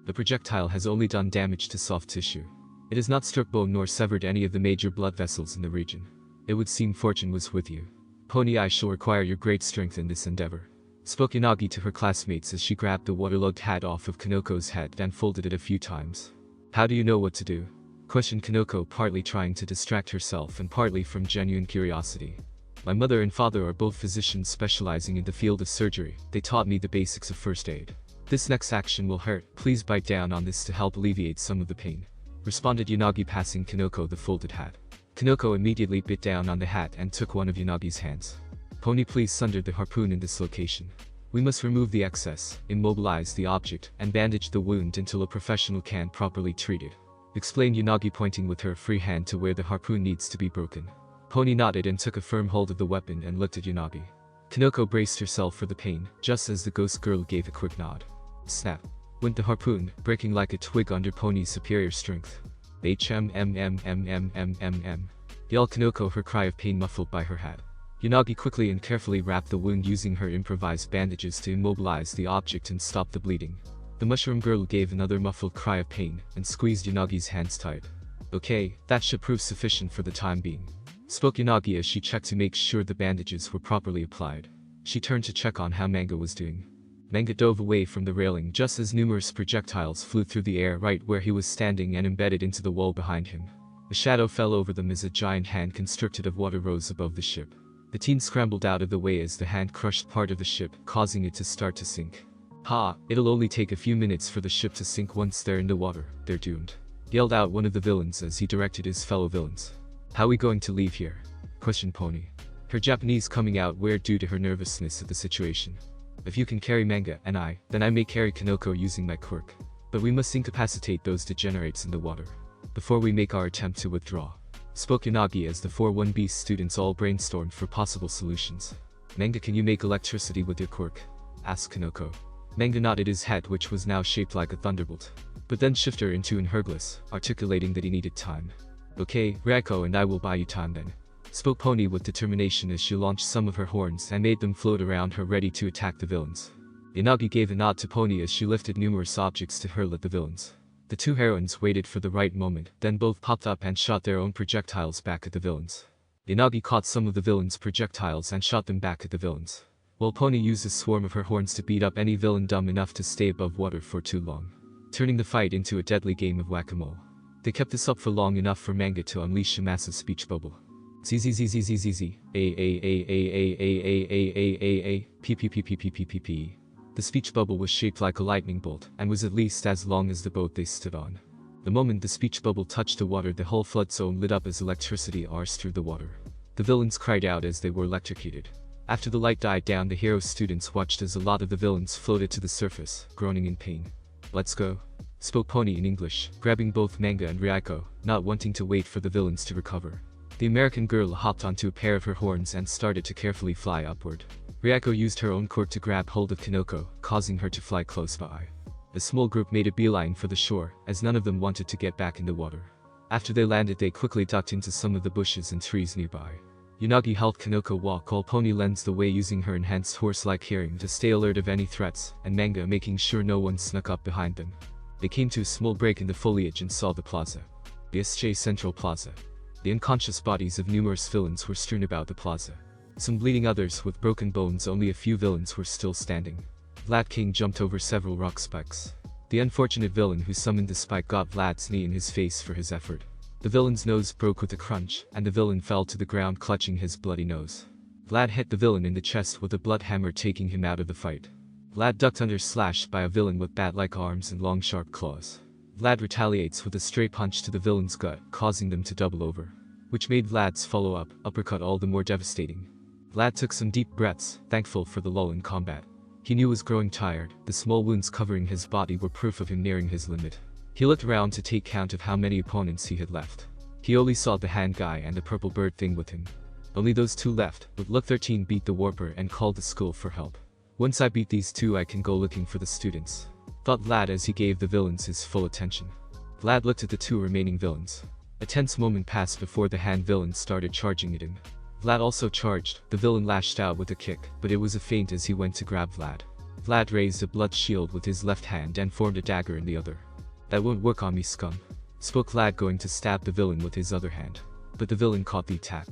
The projectile has only done damage to soft tissue. It has not struck bone nor severed any of the major blood vessels in the region. It would seem fortune was with you. Pony, I shall require your great strength in this endeavor, spoke Yanagi to her classmates as she grabbed the waterlogged hat off of Kanoko's head and folded it a few times. "How do you know what to do?" questioned Kanoko, partly trying to distract herself and partly from genuine curiosity. "My mother and father are both physicians specializing in the field of surgery. They taught me the basics of first aid. This next action will hurt. Please bite down on this to help alleviate some of the pain," responded Yanagi, passing Kanoko the folded hat. Kanoko immediately bit down on the hat and took one of Yanagi's hands. "Pony, please sunder the harpoon in this location. We must remove the excess, immobilize the object, and bandage the wound until a professional can properly treat it," explained Yanagi, pointing with her free hand to where the harpoon needs to be broken. Pony nodded and took a firm hold of the weapon and looked at Yanagi. Kanoko braced herself for the pain, just as the ghost girl gave a quick nod. Snap went the harpoon, breaking like a twig under Pony's superior strength. "HMMMMMMMM," yelled Kanoko, her cry of pain muffled by her hat. Yanagi quickly and carefully wrapped the wound using her improvised bandages to immobilize the object and stop the bleeding. The mushroom girl gave another muffled cry of pain and squeezed Yanagi's hands tight. "Okay, that should prove sufficient for the time being," spoke Yanagi as she checked to make sure the bandages were properly applied. She turned to check on how Manga was doing. Manga dove away from the railing just as numerous projectiles flew through the air right where he was standing and embedded into the wall behind him. A shadow fell over them as a giant hand constricted of water rose above the ship. The teen scrambled out of the way as the hand crushed part of the ship, causing it to start to sink. "Ha, it'll only take a few minutes for the ship to sink. Once they're in the water, they're doomed," yelled out one of the villains as he directed his fellow villains. "How we going to leave here?" questioned Pony, her Japanese coming out weird due to her nervousness at the situation. "If you can carry Manga and then I may carry Kanoko using my quirk. But we must incapacitate those degenerates in the water before we make our attempt to withdraw," spoke Yanagi as the 4-1B students all brainstormed for possible solutions. "Manga, can you make electricity with your quirk?" asked Kanoko. Manga nodded his head, which was now shaped like a thunderbolt, but then shifted into an Hercules, articulating that he needed time. "Okay, Ryako and I will buy you time then," spoke Pony with determination as she launched some of her horns and made them float around her, ready to attack the villains. Yanagi gave a nod to Pony as she lifted numerous objects to hurl at the villains. The two heroines waited for the right moment, then both popped up and shot their own projectiles back at the villains. Yanagi caught some of the villains' projectiles and shot them back at the villains, while Pony used a swarm of her horns to beat up any villain dumb enough to stay above water for too long, turning the fight into a deadly game of whack-a-mole. They kept this up for long enough for Manga to unleash a massive speech bubble. ZZZZZZZ, A, P, P, P, P, P, P, P, P. The speech bubble was shaped like a lightning bolt and was at least as long as the boat they stood on. The moment the speech bubble touched the water, the whole flood zone lit up as electricity coursed through the water. The villains cried out as they were electrocuted. After the light died down, the hero students watched as a lot of the villains floated to the surface, groaning in pain. "Let's go," spoke Pony in English, grabbing both Manga and Ryako, not wanting to wait for the villains to recover. The American girl hopped onto a pair of her horns and started to carefully fly upward. Ryako used her own cord to grab hold of Kinoko, causing her to fly close by. The small group made a beeline for the shore, as none of them wanted to get back in the water. After they landed, they quickly ducked into some of the bushes and trees nearby. Unagi helped Kinoko walk while Pony lends the way, using her enhanced horse-like hearing to stay alert of any threats, and Manga making sure no one snuck up behind them. They came to a small break in the foliage and saw the plaza. The SJ Central Plaza. The unconscious bodies of numerous villains were strewn about the plaza. Some bleeding, others with broken bones. Only a few villains were still standing. Vlad King jumped over several rock spikes. The unfortunate villain who summoned the spike got Vlad's knee in his face for his effort. The villain's nose broke with a crunch, and the villain fell to the ground clutching his bloody nose. Vlad hit the villain in the chest with a blood hammer, taking him out of the fight. Vlad ducked under, slashed by a villain with bat-like arms and long sharp claws. Vlad retaliates with a stray punch to the villain's gut, causing them to double over, which made Vlad's follow-up uppercut all the more devastating. Vlad took some deep breaths, thankful for the lull in combat. He knew he was growing tired. The small wounds covering his body were proof of him nearing his limit. He looked around to take count of how many opponents he had left. He only saw the hand guy and the purple bird thing with him. Only those two left, but Look 13 beat the warper and called the school for help. "Once I beat these two, I can go looking for the students," thought Vlad as he gave the villains his full attention. Vlad looked at the two remaining villains. A tense moment passed before the hand villain started charging at him. Vlad also charged. The villain lashed out with a kick, but it was a feint as he went to grab Vlad. Vlad raised a blood shield with his left hand and formed a dagger in the other. "That won't work on me, scum," spoke Vlad, going to stab the villain with his other hand. But the villain caught the attack.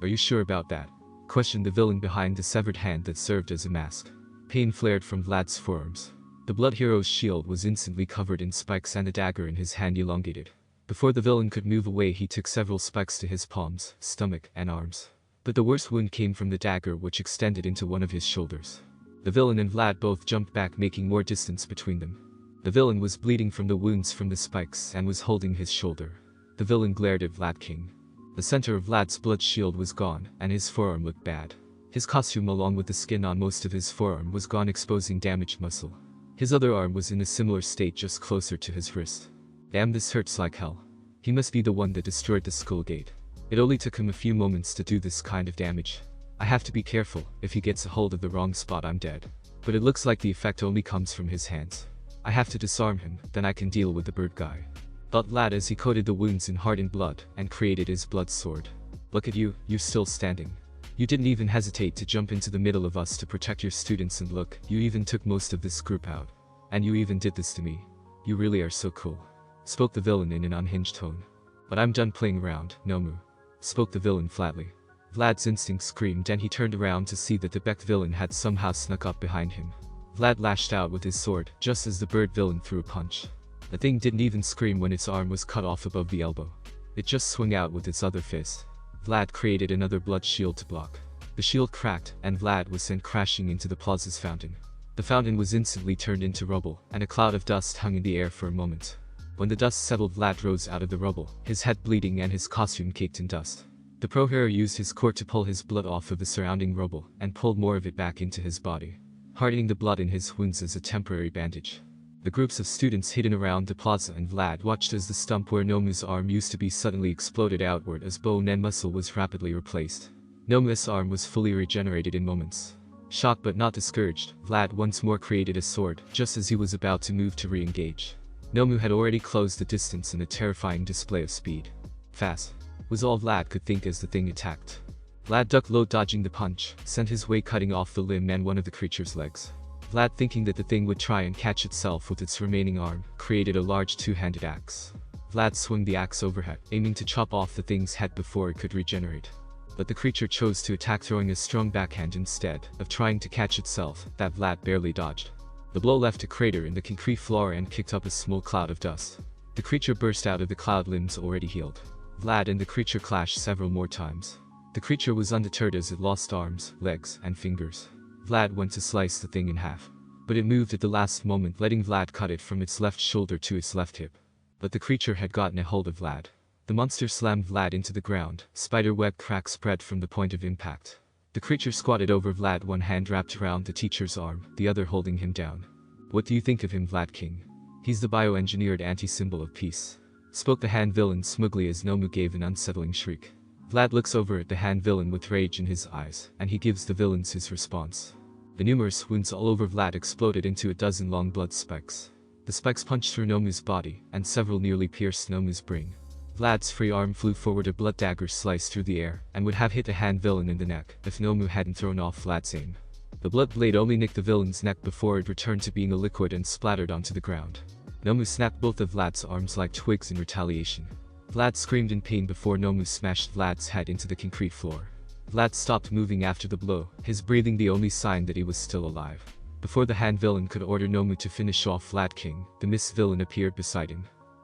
"Are you sure about that?" questioned the villain behind the severed hand that served as a mask. Pain flared from Vlad's forearms. The blood hero's shield was instantly covered in spikes and the dagger in his hand elongated. Before the villain could move away, he took several spikes to his palms, stomach, and arms. But the worst wound came from the dagger, which extended into one of his shoulders. The villain and Vlad both jumped back, making more distance between them. The villain was bleeding from the wounds from the spikes and was holding his shoulder. The villain glared at Vlad King. The center of Vlad's blood shield was gone, and his forearm looked bad. His costume, along with the skin on most of his forearm, was gone, exposing damaged muscle. His other arm was in a similar state, just closer to his wrist. "Damn, this hurts like hell." He must be the one that destroyed the school gate. It only took him a few moments to do this kind of damage. "I have to be careful. If he gets a hold of the wrong spot, I'm dead." But it looks like the effect only comes from his hands. "I have to disarm him, then I can deal with the bird guy," thought Vlad as he coated the wounds in hardened blood and created his blood sword. "Look at you, you're still standing. You didn't even hesitate to jump into the middle of us to protect your students, and look, you even took most of this group out. And you even did this to me. You really are so cool," spoke the villain in an unhinged tone. "But I'm done playing around, Nomu," spoke the villain flatly. Vlad's instinct screamed, and he turned around to see that the Beck villain had somehow snuck up behind him. Vlad lashed out with his sword, just as the bird villain threw a punch. The thing didn't even scream when its arm was cut off above the elbow. It just swung out with its other fist. Vlad created another blood shield to block. The shield cracked, and Vlad was sent crashing into the plaza's fountain. The fountain was instantly turned into rubble, and a cloud of dust hung in the air for a moment. When the dust settled, Vlad rose out of the rubble, his head bleeding and his costume caked in dust. The pro hero used his cord to pull his blood off of the surrounding rubble, and pulled more of it back into his body, hardening the blood in his wounds as a temporary bandage. The groups of students hidden around the plaza and Vlad watched as the stump where Nomu's arm used to be suddenly exploded outward as bone and muscle was rapidly replaced. Nomu's arm was fully regenerated in moments. Shocked but not discouraged, Vlad once more created a sword, just as he was about to move to re-engage. Nomu had already closed the distance in a terrifying display of speed. "Fast," was all Vlad could think as the thing attacked. Vlad ducked low, dodging the punch, sent his way cutting off the limb and one of the creature's legs. Vlad, thinking that the thing would try and catch itself with its remaining arm, created a large two-handed axe. Vlad swung the axe overhead, aiming to chop off the thing's head before it could regenerate. But the creature chose to attack, throwing a strong backhand instead of trying to catch itself, that Vlad barely dodged. The blow left a crater in the concrete floor and kicked up a small cloud of dust. The creature burst out of the cloud, limbs already healed. Vlad and the creature clashed several more times. The creature was undeterred as it lost arms, legs, and fingers. Vlad went to slice the thing in half. but it moved at the last moment, letting Vlad cut it from its left shoulder to its left hip. But the creature had gotten a hold of Vlad. The monster slammed Vlad into the ground, spiderweb cracks spread from the point of impact. The creature squatted over Vlad, one hand wrapped around the teacher's arm, the other holding him down. "What do you think of him, Vlad King?" "He's the bioengineered anti-symbol of peace," spoke the hand villain smugly as Nomu gave an unsettling shriek. Vlad looks over at the hand villain with rage in his eyes, and he gives the villains his response. The numerous wounds all over Vlad exploded into a dozen long blood spikes. The spikes punched through Nomu's body, and several nearly pierced Nomu's brain. Vlad's free arm flew forward, a blood dagger sliced through the air, and would have hit the hand villain in the neck if Nomu hadn't thrown off Vlad's aim. The blood blade only nicked the villain's neck before it returned to being a liquid and splattered onto the ground. Nomu snapped both of Vlad's arms like twigs in retaliation. Vlad screamed in pain before Nomu smashed Vlad's head into the concrete floor. Vlad stopped moving after the blow, his breathing the only sign that he was still alive. Before the hand villain could order Nomu to finish off Vlad King, the Miss Villain appeared beside him.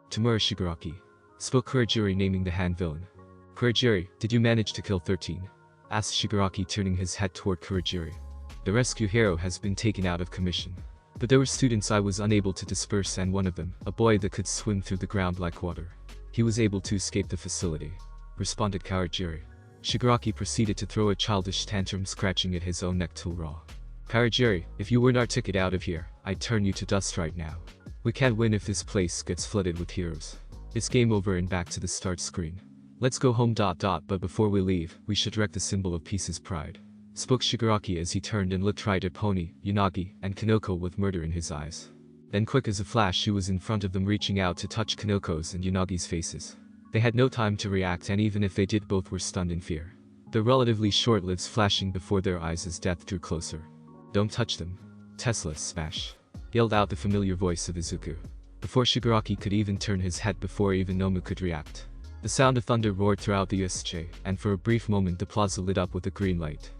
"Tamura Shigaraki," spoke Kurajiri, naming the hand villain. "Kurajiri, did you manage to kill 13? asked Shigaraki, turning his head toward Kurajiri. "The rescue hero has been taken out of commission. But there were students I was unable to disperse, and one of them, a boy that could swim through the ground like water. He was able to escape the facility," responded Kurajiri. Shigaraki proceeded to throw a childish tantrum, scratching at his own neck till raw. "Kurajiri, if you weren't our ticket out of here, I'd turn you to dust right now. We can't win if this place gets flooded with heroes. It's game over and back to the start screen. Let's go home. But before we leave, we should wreck the symbol of peace's pride," spoke Shigaraki as he turned and looked right at Pony, Yanagi, and Kanoko with murder in his eyes. Then quick as a flash he was in front of them, reaching out to touch Kanoko's and Yanagi's faces. They had no time to react, and even if they did, both were stunned in fear. Their relatively short lives flashing before their eyes as death drew closer. "Don't touch them. Tesla smash," yelled out the familiar voice of Izuku. Before Shigaraki could even turn his head, before even Nomu could react, the sound of thunder roared throughout the USJ, and for a brief moment the plaza lit up with a green light.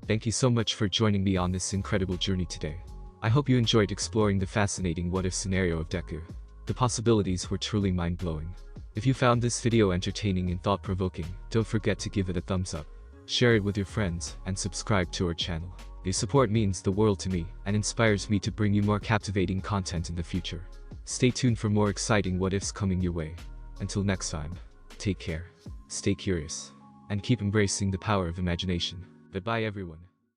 Thank you so much for joining me on this incredible journey today. I hope you enjoyed exploring the fascinating what-if scenario of Deku. The possibilities were truly mind-blowing. If you found this video entertaining and thought-provoking, don't forget to give it a thumbs up, share it with your friends, and subscribe to our channel. Your support means the world to me, and inspires me to bring you more captivating content in the future. Stay tuned for more exciting what-ifs coming your way. Until next time, take care, stay curious, and keep embracing the power of imagination. Goodbye everyone.